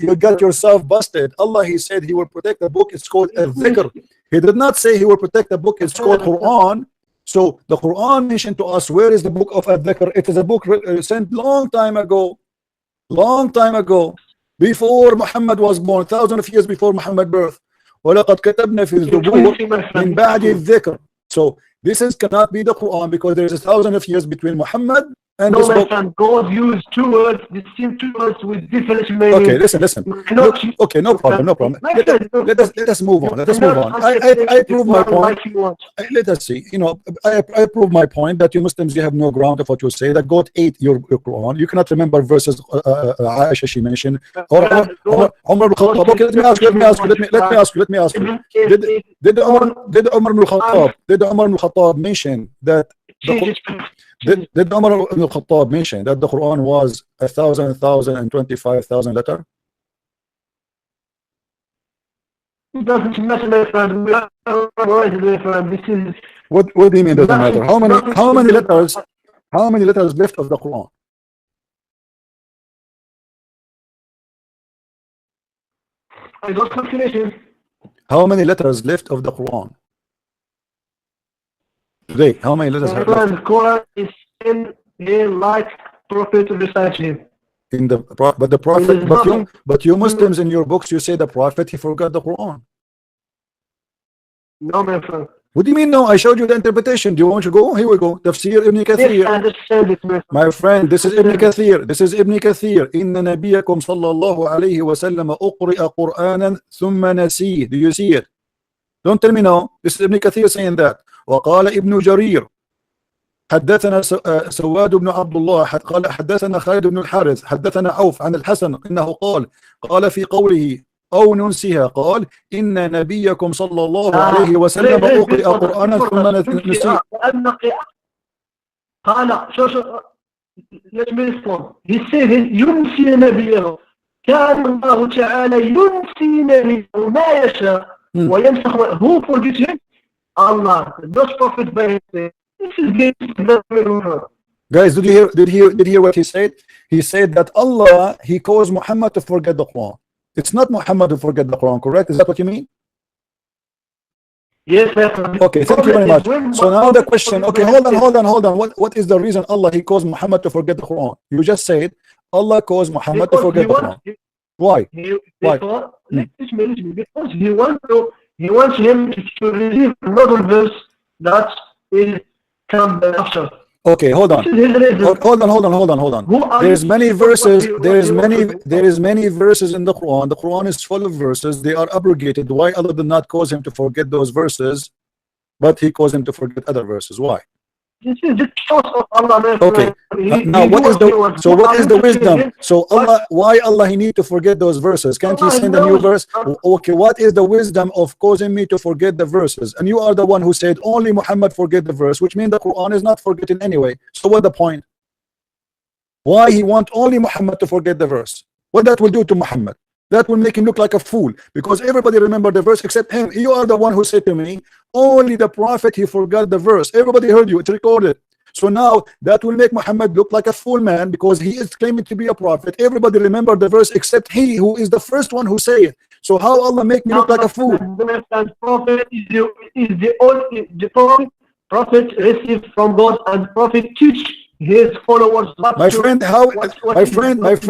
you got yourself busted. Allah he said he will protect the book. It's called a zikr. He did not say he will protect the book. It's called Quran. So the Quran mentioned to us, where is the book of Al-Dhikr? It is a book sent long time ago, before Muhammad was born, thousands of years before Muhammad's birth. وَلَقَدْ كَتَبْنَا فِي الزُّبُورِ مِنْ بَعْدِ الذِّكْر. So this cannot be the Quran, because there is 1,000 of years between Muhammad and this book. God used two words, the same two words with different meanings. Okay, listen. Okay, no problem. Let us move on. I prove my point. Let us see. I prove my point that you Muslims, you have no ground of what you say. That God ate your Quran. You cannot remember verses Aisha she mentioned. Or Umar ibn Khattab. Okay, let me ask you. Did Umar ibn Khattab mention that? Did Umar ibn Khattab mention that the Quran was 1,000 and 25,000 letters? It doesn't matter, my friend. We are right, my friend. This is. What do you mean doesn't matter? How many letters left of the Quran? I got calculation. How many letters left of the Quran? Today, how many letters have left? The Quran is in here like Prophet recited him. But you Muslims in your books, you say the Prophet he forgot the Quran. No, my friend. What do you mean no? I showed you the interpretation. Do you want to go? Here we go. Tafsir Ibn Yes, Kathir. I understand it, my friend. My friend, this is Ibn Kathir. This is Ibn Kathir. Inna nabiyakum sallallahu alayhi wa sallam uqri'a Qur'anan thumma nasih. Do you see it? Don't tell me no. This is Ibn Kathir saying that. وقال ابن جرير حدثنا سواد بن عبد الله قال حدثنا خالد بن الحارث حدثنا عوف عن الحسن انه قال في قوله او ننسها قال ان نبيكم صلى الله عليه وسلم اقرئ قرانا ثم نسي. قال شو let me respond. He said ينسي نبيه. كان الله تعالى ينسي نبيه ما يشاء ويمسخ. Who forgets him? Allah. Those prophets by him. This is good. Guys, did you hear what he said? He said that Allah, he caused Muhammad to forget the Quran. It's not Muhammad to forget the Quran, correct? Is that what you mean? Yes, okay, thank you very much. So now the question, okay, hold on. What is the reason Allah, he caused Muhammad to forget the Quran? You just said Allah caused Muhammad to forget the Quran. Why? Because he wants him to receive another verse that is come after. Okay, hold on. There's many verses. There is many verses in the Quran. The Quran is full of verses. They are abrogated. Why Allah did not cause him to forget those verses, but he caused him to forget other verses? Why? This is the choice of Allah. Okay. Now what is the wisdom? So Allah, why Allah he need to forget those verses? Can't he send a new verse? Okay, what is the wisdom of causing me to forget the verses? And you are the one who said only Muhammad forget the verse, which means the Quran is not forgetting anyway. So what's the point? Why he want only Muhammad to forget the verse? What that will do to Muhammad? That will make him look like a fool, because everybody remember the verse except him. You are the one who said to me, only the prophet he forgot the verse. Everybody heard you, it's recorded. So now that will make Muhammad look like a fool man, because he is claiming to be a prophet. Everybody remember the verse except he, who is the first one who say it. So how Allah make me look like a fool? Prophet is the only prophet received from God, and prophet teach his followers. My friend, if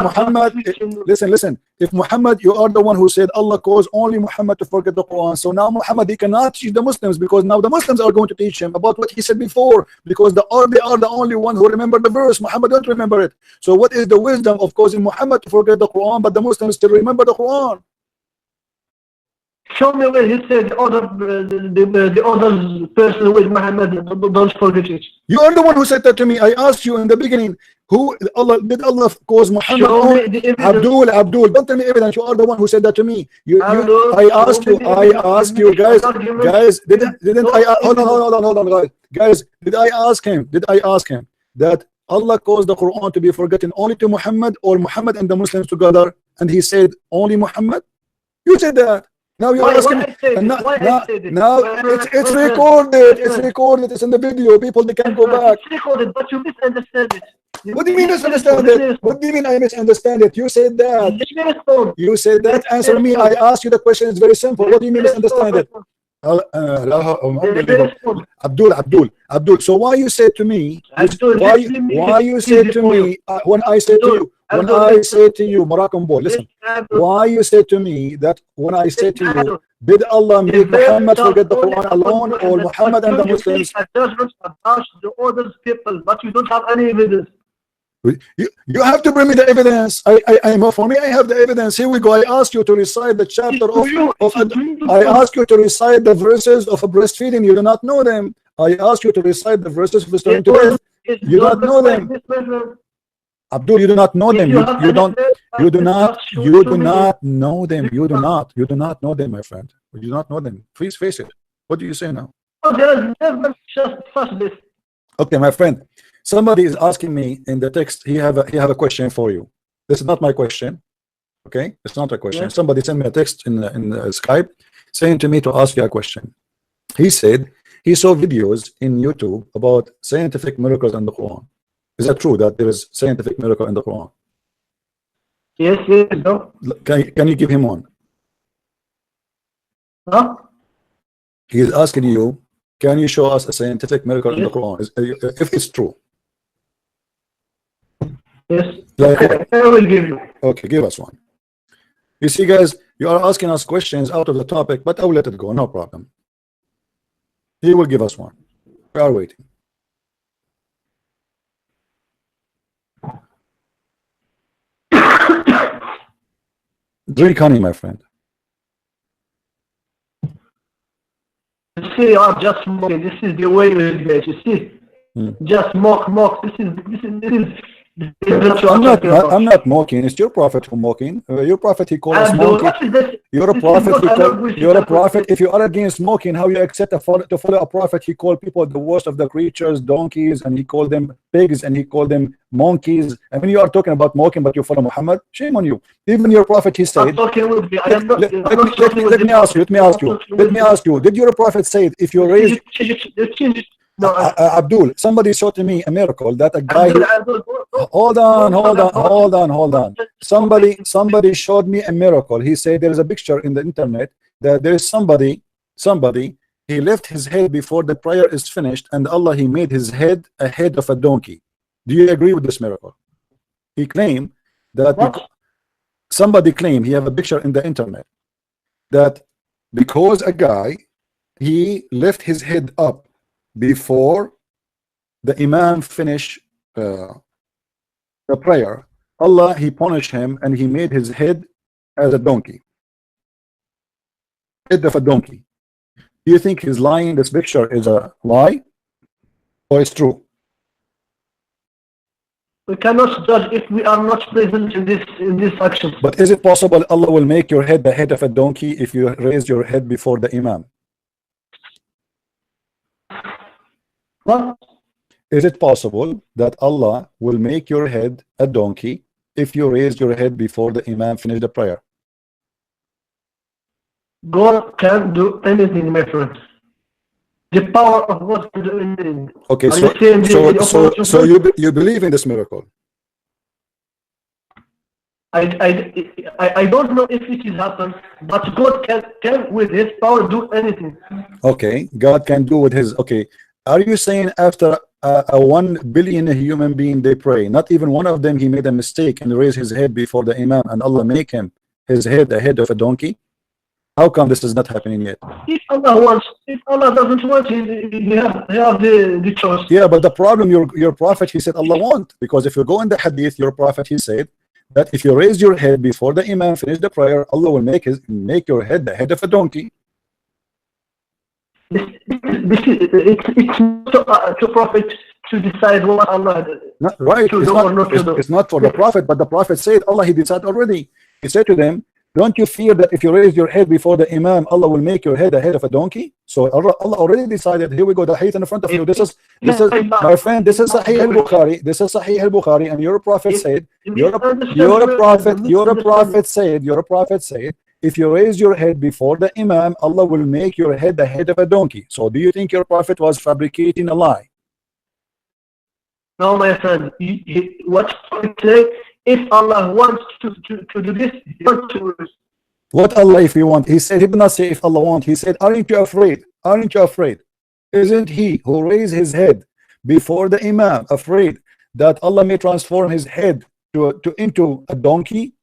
Muhammad, listen, if Muhammad, you are the one who said Allah caused only Muhammad to forget the Quran. So now Muhammad, he cannot teach the Muslims, because now the Muslims are going to teach him about what he said before, because they are the only one who remember the verse. Muhammad don't remember it. So what is the wisdom of causing Muhammad to forget the Quran, but the Muslims still remember the Quran? Show me where he said the other person with Muhammad don't forget it. You are the one who said that to me. I asked you in the beginning, did Allah cause Muhammad? Abdool, don't tell me evidence. You are the one who said that to me. I asked you guys, didn't I? Hold on, guys. Did I ask him that Allah caused the Quran to be forgotten only to Muhammad, or Muhammad and the Muslims together? And he said only Muhammad. You said that. Now you're asking me. Now it's recorded. It's recorded. It's in the video. People, they can go back. It's recorded, but you misunderstand it. What do you mean misunderstand it? What do you mean I misunderstand it? You said that. You said that. Answer me. I asked you the question. It's very simple. What do you mean misunderstand it? Abdool. So why you said to me? Why you said to me when I said to you, Moroccan boy, listen. Why you said to me that when I said to you, did Allah make Muhammad forget the Quran alone, or Muhammad and the Muslims? About the other people, but you don't have any evidence. You have to bring me the evidence. For me, I have the evidence. Here we go. I asked you to recite the chapter I asked you to recite the verses of breastfeeding. You do not know them. I asked you to recite the verses of restoring to death. You do not know them. Abdool, you do not know them. You do not know them. You do not know them, my friend. You do not know them. Please face it. What do you say now? Okay, my friend. Somebody is asking me in the text. He have a question for you. This is not my question. Okay, it's not a question. Yes. Somebody sent me a text in Skype saying to me to ask you a question. He said he saw videos in YouTube about scientific miracles in the Quran. Is that true that there is scientific miracle in the Quran? Yes. No. Can you give him one? Huh? He is asking you, can you show us a scientific miracle in the Quran? If it's true. Yes. Like, I will give you. Okay, give us one. You see, guys, You are asking us questions out of the topic, but I will let it go, no problem. He will give us one. We are waiting. Drink honey, my friend. You see, you are just mocking. This is the way you get. You see, just mock. This is. I'm not mocking. It's your prophet who mocking. Your prophet, he called us monkey. You're a prophet. You're a prophet. If you are against smoking, how you accept to follow a prophet? He called people the worst of the creatures, donkeys, and he called them pigs, and he called them monkeys. And when you are talking about mocking, but you follow Muhammad, shame on you. Even your prophet, he said. Let me ask you. Did your prophet say it? If you raise No, Abdool, somebody showed me a miracle that a guy hold on. Somebody showed me a miracle. He said there is a picture in the internet that there is somebody, he left his head before the prayer is finished, and Allah, he made his head a head of a donkey. Do you agree with this miracle? He claimed that somebody claimed, he have a picture in the internet, that because a guy, he left his head up before the Imam finish the prayer, Allah, he punished him and he made his head as a donkey, head of a donkey. Do you think he's lying? This picture is a lie or it's true? We cannot judge if we are not present in this action. But is it possible Allah will make your head the head of a donkey if you raise your head before the Imam? What? Is it possible that Allah will make your head a donkey if you raise your head before the Imam finish the prayer? God can do anything, my friend. The power of God can do anything. Okay, so you believe in this miracle? I don't know if it has happened, but God can with his power do anything. Okay, God can do with his. Okay, are you saying after a 1 billion human being they pray, not even one of them he made a mistake and raised his head before the Imam, and Allah make him his head a head of a donkey? How come this is not happening yet? If Allah wants, if Allah doesn't want, he have the choice. Yeah, but the problem, your prophet, he said Allah won't, because if you go in the hadith, your prophet, he said that if you raise your head before the Imam finish the prayer, Allah will make your head the head of a donkey. It's not to prophet to decide what Allah not right. It's not for the prophet, but the prophet said Allah, he decided already. He said to them, don't you fear that if you raise your head before the Imam, Allah will make your head a head of a donkey? So Allah already decided. Here we go, the hadith in front of you. This is my friend, this is Sahih al-Bukhari. This is Sahih al-Bukhari, and your prophet said, your prophet said, if you raise your head before the Imam, Allah will make your head the head of a donkey. So do you think your prophet was fabricating a lie? No, my friend. What prophet said? If Allah wants to do this, he wants to. What Allah if he want? He said, he did not say if Allah want. He said, aren't you afraid? Aren't you afraid? Isn't he who raised his head before the Imam afraid that Allah may transform his head into a donkey?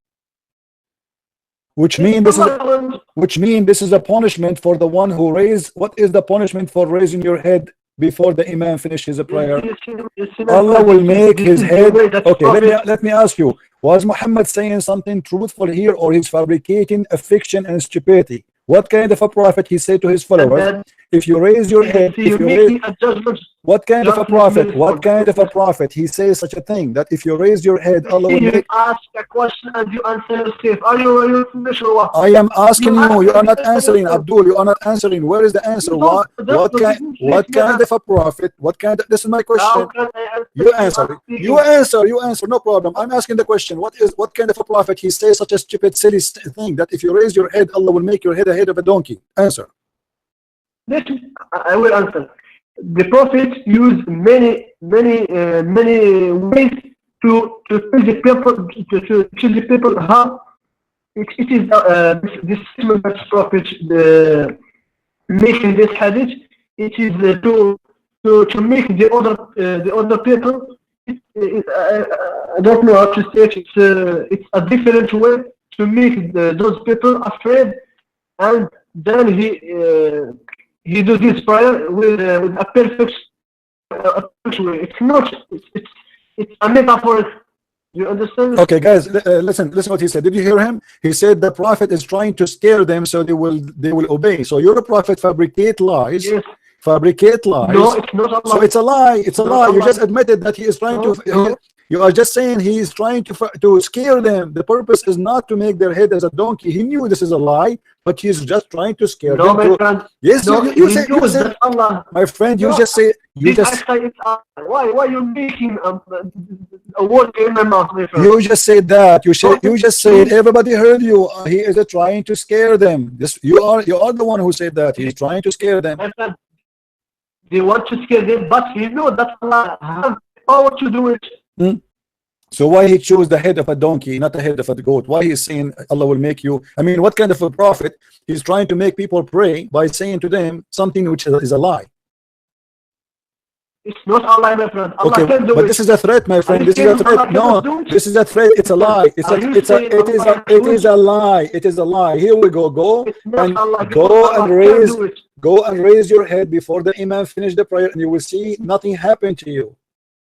Which means this is a punishment for the one who raised. What is the punishment for raising your head before the Imam finishes a prayer? Allah will make his head. Okay, let me ask you, was Muhammad saying something truthful here, or he's fabricating a fiction and stupidity? What kind of a prophet he said to his followers? If you raise your head, what kind of a prophet? What kind of a prophet? He says such a thing that if you raise your head, Allah will make. Ask a question and you answer yourself. Are you finished or what? I am asking you. You are not answering, Abdul. You are not answering. Where is the answer? What kind of a prophet? What kind of? This is my question. You answer. You answer. No problem. I'm asking the question. What kind of a prophet he says such a stupid, silly thing that if you raise your head, Allah will make your head a head of a donkey? Answer. I will answer. The prophet used many ways to tell the people how it is this prophet making this hadith. It is to make the other people. I don't know how to say it. It's a different way to make those people afraid, and then he do this prayer with a perfect way. It's not. It's a metaphor. You understand? Okay, guys, listen what he said. Did you hear him? He said the prophet is trying to scare them so they will obey. So your prophet fabricate lies. Yes. Fabricate lies. No, it's not a lie. So it's a lie. It's a lie. You lie. just admitted that he is trying to. You are just saying he is trying to scare them. The purpose is not to make their head as a donkey. He knew this is a lie, but he's just trying to scare them. My friend. Yes, no, you said Allah. My friend, you just say you just. Why you making a word in my mouth, my friend? You just said that. You just said everybody heard you. He is trying to scare them. This you are the one who said that. He's trying to scare them. My friend, they want to scare them, but you know that Allah has power to do it. So why he chose the head of a donkey, not the head of a goat? Why he's saying Allah will make you? I mean, what kind of a prophet? He's trying to make people pray by saying to them something which is a lie. It's not a lie, my friend. Allah okay, can do but it. this is a threat, my friend. This is a threat. No, this is a threat. It's a lie. It is a lie. It is a lie. Here we go. Go and raise your head before the imam finish the prayer, and you will see nothing happen to you.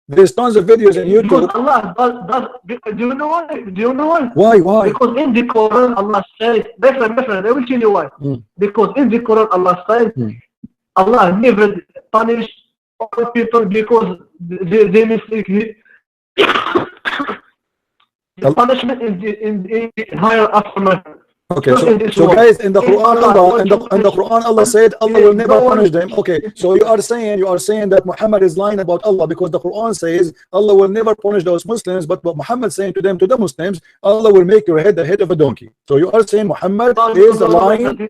There's tons of videos on YouTube. Because Allah do you know why? Do you know why? Why? Because in the Quran Allah says, my friend, I will tell you why. Because in the Quran Allah says, Allah never punish all people because they mistake. The punishment in the higher aftermath. Okay, so guys, in the Quran, Allah said Allah will never punish them. Okay, so you are saying that Muhammad is lying about Allah because the Quran says Allah will never punish those Muslims, but what Muhammad is saying to the Muslims, Allah will make your head the head of a donkey. So you are saying Muhammad is lying.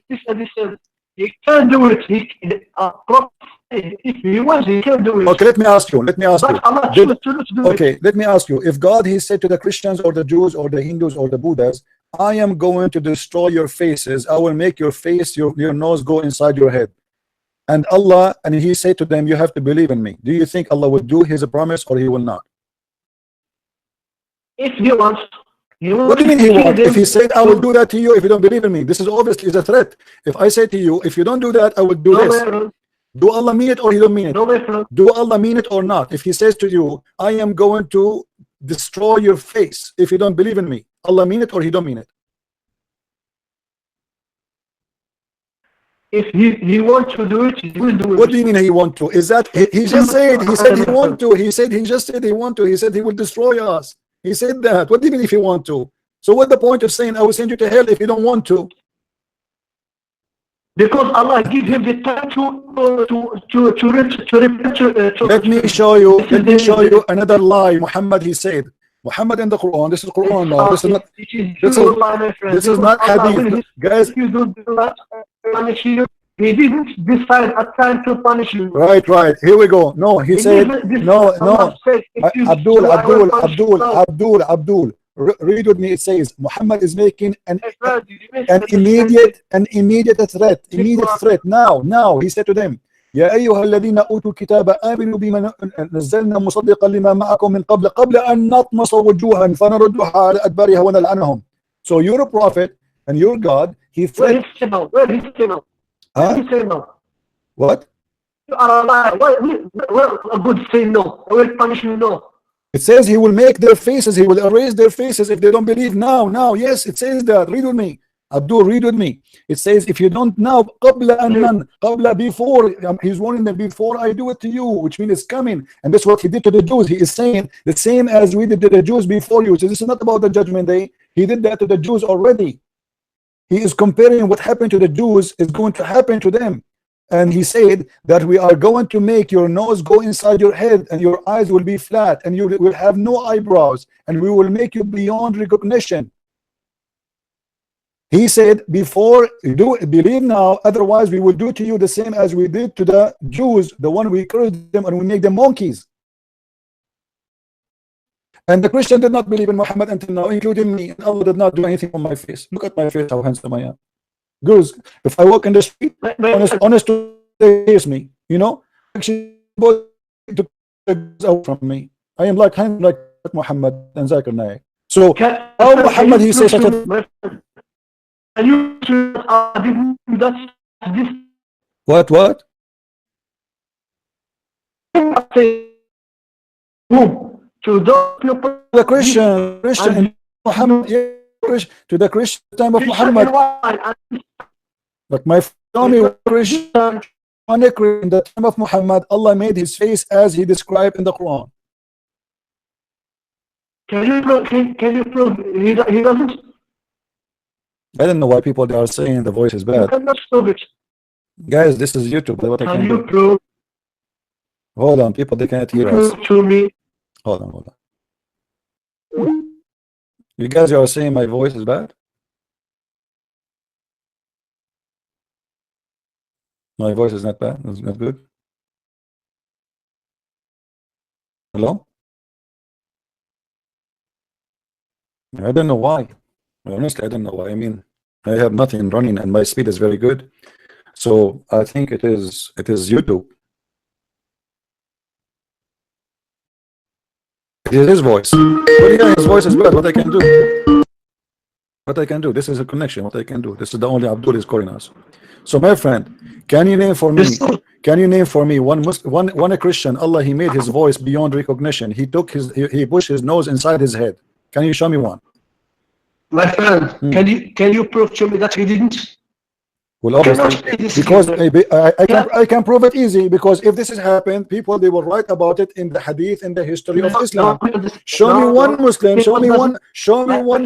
He can't do it. If he wants, he can do it. Okay, let me ask you. But Allah chooses to do it. Let me ask you. If God, he said to the Christians or the Jews or the Hindus or the Buddhas, I am going to destroy your faces. I will make your face, your nose go inside your head. And Allah, and he said to them, you have to believe in me. Do you think Allah will do his promise or he will not? If he wants. What do you mean he won't? If he said, I will do that to you if you don't believe in me. This is obviously a threat. If I say to you, if you don't do that, I will do this. Do Allah mean it or he don't mean it? Do Allah mean it or not? If he says to you, I am going to destroy your face if you don't believe in me, Allah mean it or he don't mean it? If he wants to do it, he will do it. What do you mean he want to? Is that he just said he want to? He just said he want to. He said he will destroy us. He said that. What do you mean if you want to? So what's the point of saying I will send you to hell if you don't want to? Because Allah gives him the time to repent. Let me show you another lie. Muhammad, he said. Muhammad in the Quran. This is Quran now. This is not hadith. Guys, if you don't do that, punish you. He didn't decide a time to punish you. Right. Here we go. No, he said no. Abdool. Read with me. It says Muhammad is making an immediate threat. Now he said to them, يا أيها الذين أوتوا الكتاب آمنوا بما نزلنا مصدقا لما معكم من قبل أن نطمس وجوها فنردها على أدبارها ونلعنهم. So you're a prophet and you're God. He threatened. Where he came out? Huh? He said no. What? You are a liar. Well, a good say no. I will punish you no. It says he will make their faces, he will erase their faces if they don't believe now. Yes, it says that. Read with me. Abdul, read with me. It says if you don't now, before, he's warning them before I do it to you, which means it's coming. And that's what he did to the Jews. He is saying the same as we did to the Jews before you. So this is not about the judgment day. He did that to the Jews already. He is comparing what happened to the Jews is going to happen to them. And he said that we are going to make your nose go inside your head and your eyes will be flat and you will have no eyebrows and we will make you beyond recognition. He said before, believe now, otherwise we will do to you the same as we did to the Jews, the one we cursed them and we make them monkeys. And the Christian did not believe in Muhammad until now, including me, and Allah did not do anything on my face. Look at my face, how handsome I am. Girls, if I walk in the street, honest to face me, you know, actually took away from me. I am like Muhammad and Zakir Naik. So how Muhammad he says such a and you didn't that this what? say whom to those people The Christian in Muhammad, to the Christian time of Muhammad. But my friend, show me what Christian in the time of Muhammad Allah made his face as he described in the Quran. Can you prove he doesn't? I don't know why people they are saying the voice is You bad. cannot prove it. Guys, this is YouTube. What I Can can you do? prove? Hold on, people they can't hear us. Prove to me. Hold on. You guys are saying my voice is bad? My voice is not bad. It's not good. Hello? I don't know why. Honestly, I don't know why. I mean, I have nothing running and my speed is very good. So I think it is YouTube. It is his voice. But yeah, his voice is bad. What I can do? What I can do? This is a connection. What I can do? This is the only Abdool is calling us. So my friend, can you name for me? Can you name for me one a Christian? Allah, he made his voice beyond recognition. He took he pushed his nose inside his head. Can you show me one? My friend, can you prove to me that he didn't? Well, obviously, because I can prove it easy, because if this has happened, people they will write about it in the hadith, in the history of Islam. Show me one Muslim. Show me one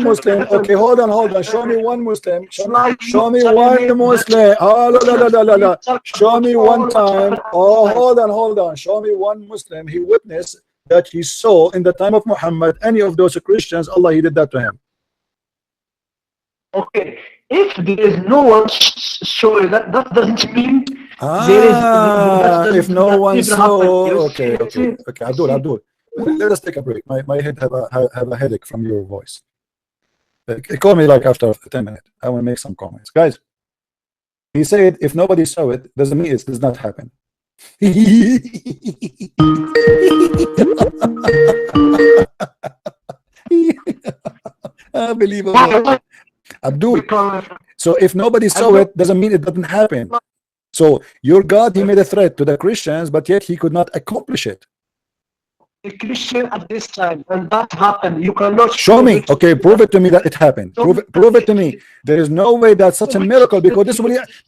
Muslim. Okay, hold on. Show me one Muslim. Show me one Muslim. Oh, la. Show me one time. Oh, hold on. Show me one Muslim. He witnessed that he saw in the time of Muhammad any of those Christians. Allah, he did that to him. Okay, if there is no one showing that doesn't mean there is. If no one saw, okay. Abdul, let us take a break. My head have a headache from your voice. Call me like after 10 minutes. I want to make some comments, guys. He said if nobody saw it, doesn't mean it does not happen. Unbelievable. Abdul, so if nobody saw it, doesn't mean it doesn't happen. So your God, he made a threat to the Christians, but yet he could not accomplish it. A Christian at this time, and that happened. You cannot show me. Okay, prove it to me that it happened. Prove it to me. There is no way that's such a miracle, because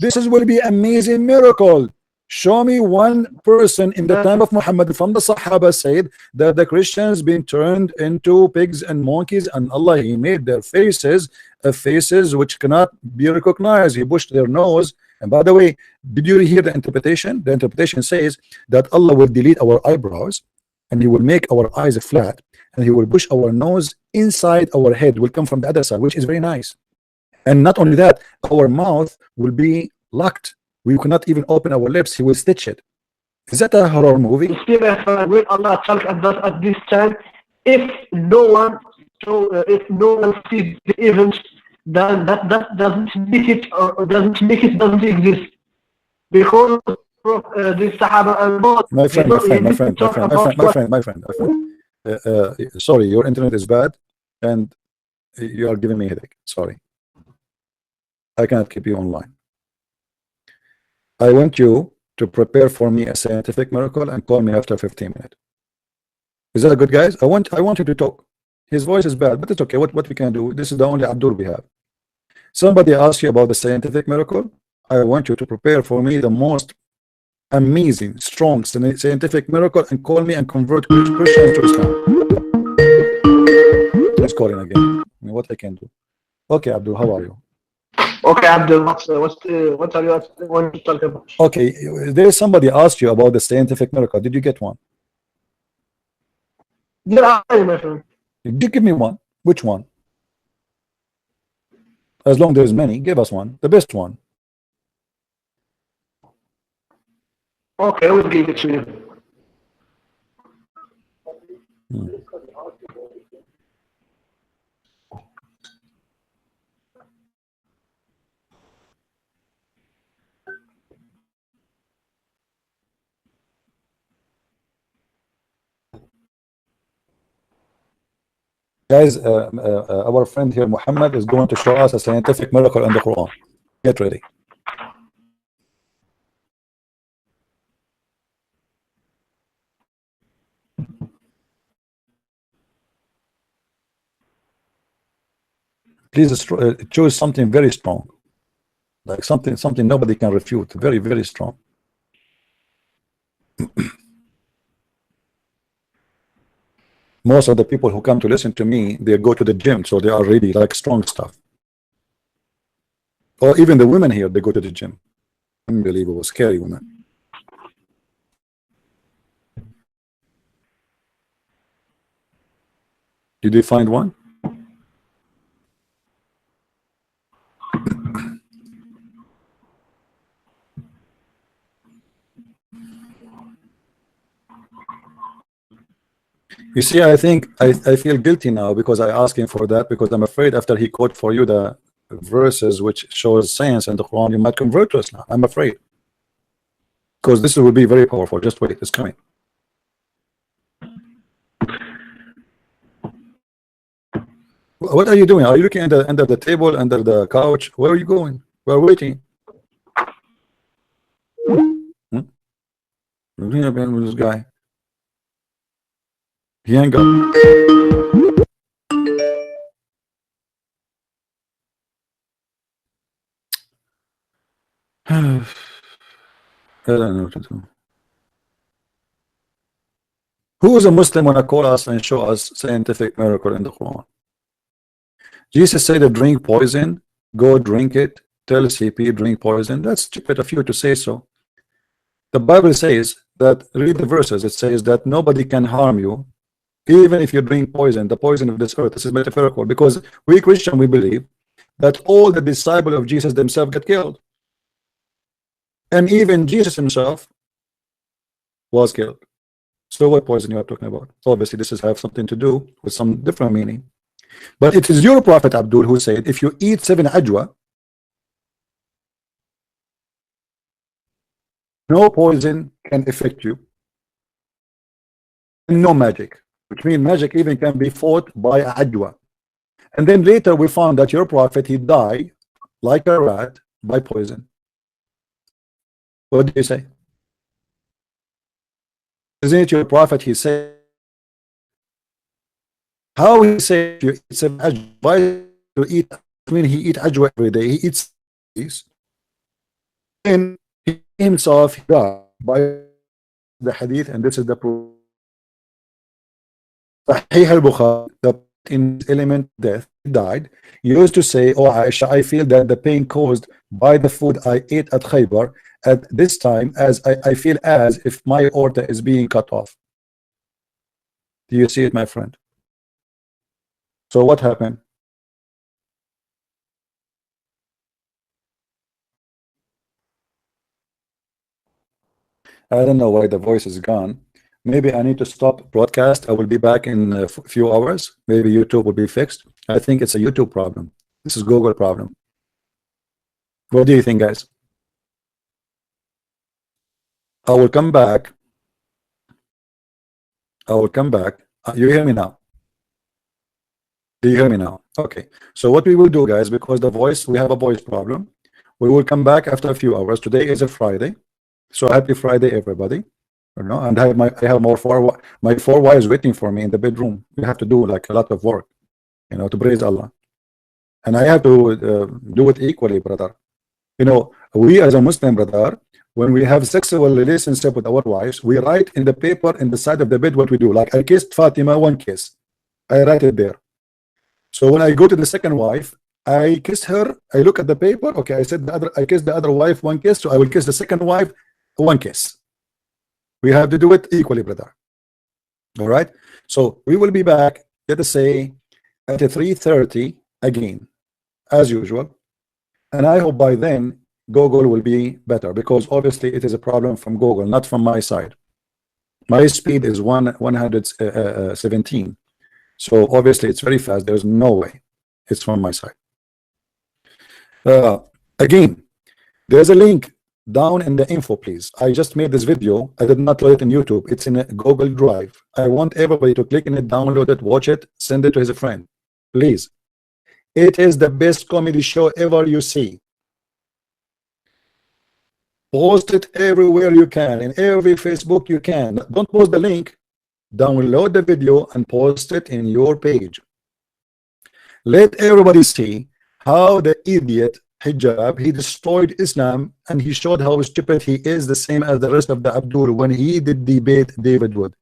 this will be amazing miracle. Show me one person in the time of Muhammad from the Sahaba said that the Christians been turned into pigs and monkeys, and Allah, he made their faces faces which cannot be recognized. He pushed their nose. And by the way, did you hear the interpretation? The interpretation says that Allah will delete our eyebrows, and he will make our eyes flat, and he will push our nose inside our head, will come from the other side, which is very nice. And not only that, our mouth will be locked. We cannot even open our lips. He will stitch it. Is that a horror movie? When Allah talks at this time, if no one sees the event, then that doesn't make it doesn't exist. Because the Sahaba and my friend. Sorry, your internet is bad, and you are giving me a headache. Sorry, I cannot keep you online. I want you to prepare for me a scientific miracle and call me after 15 minutes. Is that a good, guys? I want you to talk. His voice is bad, but it's okay. What we can do? This is the only Abdul we have. Somebody asked you about the scientific miracle. I want you to prepare for me the most amazing, strong scientific miracle and call me and convert Christians to Islam. Let's call in again. I mean, what I can do. Okay, Abdul, how are you? Okay, Abdul, what are you want to talk about? Okay, there is somebody asked you about the scientific miracle. Did you get one? Yeah, my friend. Did you give me one? Which one? As long as there's many, give us one, the best one. Okay, I will give it to you. Guys, our friend here, Muhammad, is going to show us a scientific miracle in the Quran. Get ready. Please choose something very strong, like something nobody can refute. Very, very strong. Most of the people who come to listen to me, they go to the gym, so they are really like strong stuff. Or even the women here, they go to the gym. Unbelievable, scary women. Did you find one? You see, I think I feel guilty now because I asked him for that, because I'm afraid after he quote for you the verses which shows science in the Quran, you might convert to us now. I'm afraid, because this will be very powerful. Just wait, it's coming. What are you doing? Are you looking under the table, under the couch? Where are you going? We're waiting. With this guy. He ain't got. I don't know what to do. Who is a Muslim when I call us and show us scientific miracle in the Quran? Jesus said to drink poison, go drink it. Tell CP drink poison. That's stupid of you to say so. The Bible says that, read the verses, it says that nobody can harm you even if you drink poison, the poison of this earth. This is metaphorical, because we Christian, we believe that all the disciples of Jesus themselves get killed, and even Jesus himself was killed. So what poison you are talking about? Obviously this is have something to do with some different meaning. But it is your prophet Abdool who said if you eat 7 ajwa, no poison can affect you, and no magic, which means magic even can be fought by ajwa. And then later we found that your prophet, he died like a rat by poison. What do you say? Isn't it your prophet? He said, how he said if you eat 7 ajwa, why to eat? I mean, he eat ajwa every day. He eats these, and he himself died by the hadith, and this is the proof. Sahih al-Bukhari, the in element death, he died. He used to say, "Oh Aisha, I feel that the pain caused by the food I ate at Khaybar at this time, as I feel as if my aorta is being cut off." Do you see it, my friend? So what happened? I don't know why the voice is gone. Maybe I need to stop broadcast. I will be back in a few hours. Maybe YouTube will be fixed. I think it's a YouTube problem. This is Google problem. What do you think, guys? I will come back. I will come back. You hear me now? Do you hear me now? Okay. So what we will do, guys, because the voice, we have a voice problem. We will come back after a few hours. Today is a Friday. So happy Friday, everybody. You know, and I have my 4 wives waiting for me in the bedroom. We have to do like a lot of work, you know, to praise Allah. And I have to do it equally, brother. You know, we as a Muslim, brother, when we have sexual relationship with our wives, we write in the paper in the side of the bed what we do. Like I kissed Fatima 1 kiss. I write it there. So when I go to the second wife, I kiss her. I look at the paper. Okay, I said I kissed the other wife 1 kiss, so I will kiss the second wife 1 kiss. We have to do it equally, brother. All right. So we will be back, let us say, at 3:30 again, as usual. And I hope by then Google will be better, because obviously it is a problem from Google, not from my side. My speed is 117. So obviously it's very fast. There's no way it's from my side. Again, there's a link down in the info, please. I just made this video. I did not load it in YouTube. It's in a Google Drive. I want everybody to click in it, download it, watch it, send it to his friend, please. It is the best comedy show ever you see. Post it everywhere you can, in every Facebook you can. Don't post the link. Download the video and post it in your page. Let everybody see how the idiot hijab, he destroyed Islam, and he showed how stupid he is, the same as the rest of the Abdool when he did debate David Wood.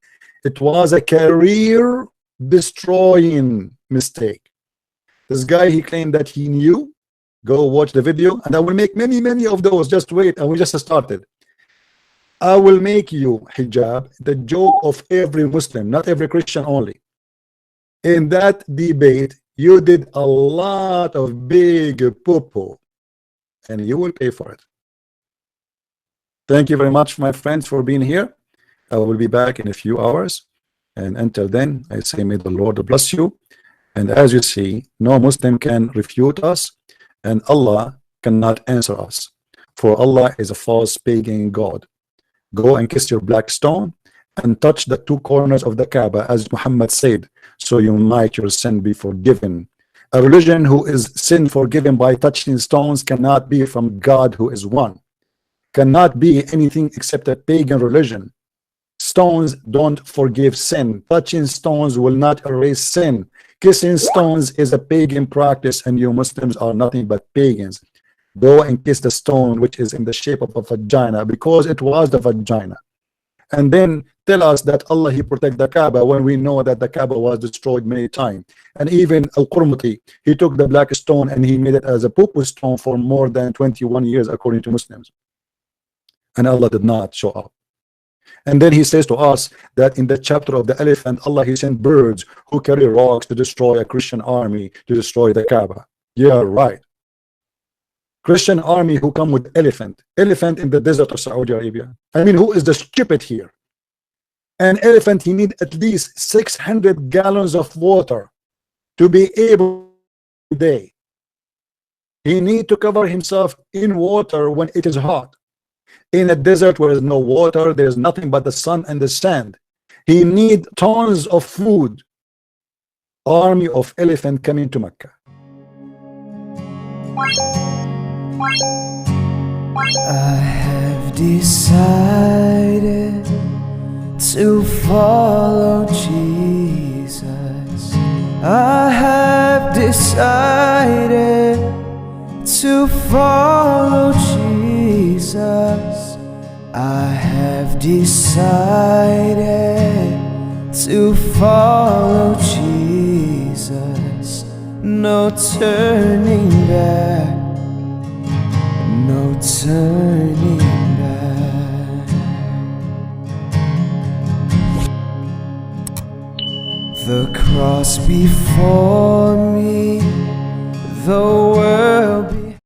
It was a career destroying mistake. This guy, he claimed that he knew. Go watch the video, and I will make many of those. Just wait, and we just started. I will make you, hijab, the joke of every Muslim, not every Christian only. In that debate, you did a lot of big poo-poo, and you will pay for it. Thank you very much, my friends, for being here. I will be back in a few hours, and until then, I say may the Lord bless you. And as you see, no Muslim can refute us, and Allah cannot answer us, for Allah is a false pagan God. Go and kiss your black stone and touch the two corners of the Kaaba, as Muhammad said, so you might your sin be forgiven. A religion who is sin forgiven by touching stones cannot be from God, who is one. Cannot be anything except a pagan religion. Stones don't forgive sin. Touching stones will not erase sin. Kissing stones is a pagan practice, and you Muslims are nothing but pagans. Go and kiss the stone which is in the shape of a vagina, because it was the vagina. And then tell us that Allah, he protect the Kaaba, when we know that the Kaaba was destroyed many times. And even Al-Qurmuti, he took the black stone and he made it as a poo-poo stone for more than 21 years according to Muslims, and Allah did not show up. And then he says to us that in the chapter of the elephant, Allah, he sent birds who carry rocks to destroy a Christian army, to destroy the Kaaba. Yeah, right. Christian army who come with elephant in the desert of Saudi Arabia. I mean, who is the stupid here? An elephant, he need at least 600 gallons of water to be able to day. He need to cover himself in water when it is hot. In a desert where there's no water, there's nothing but the sun and the sand. He need tons of food. Army of elephant coming to Mecca. I have decided to follow Jesus. I have decided to follow Jesus. I have decided to follow Jesus. No turning back. No turning back. The cross before me, the world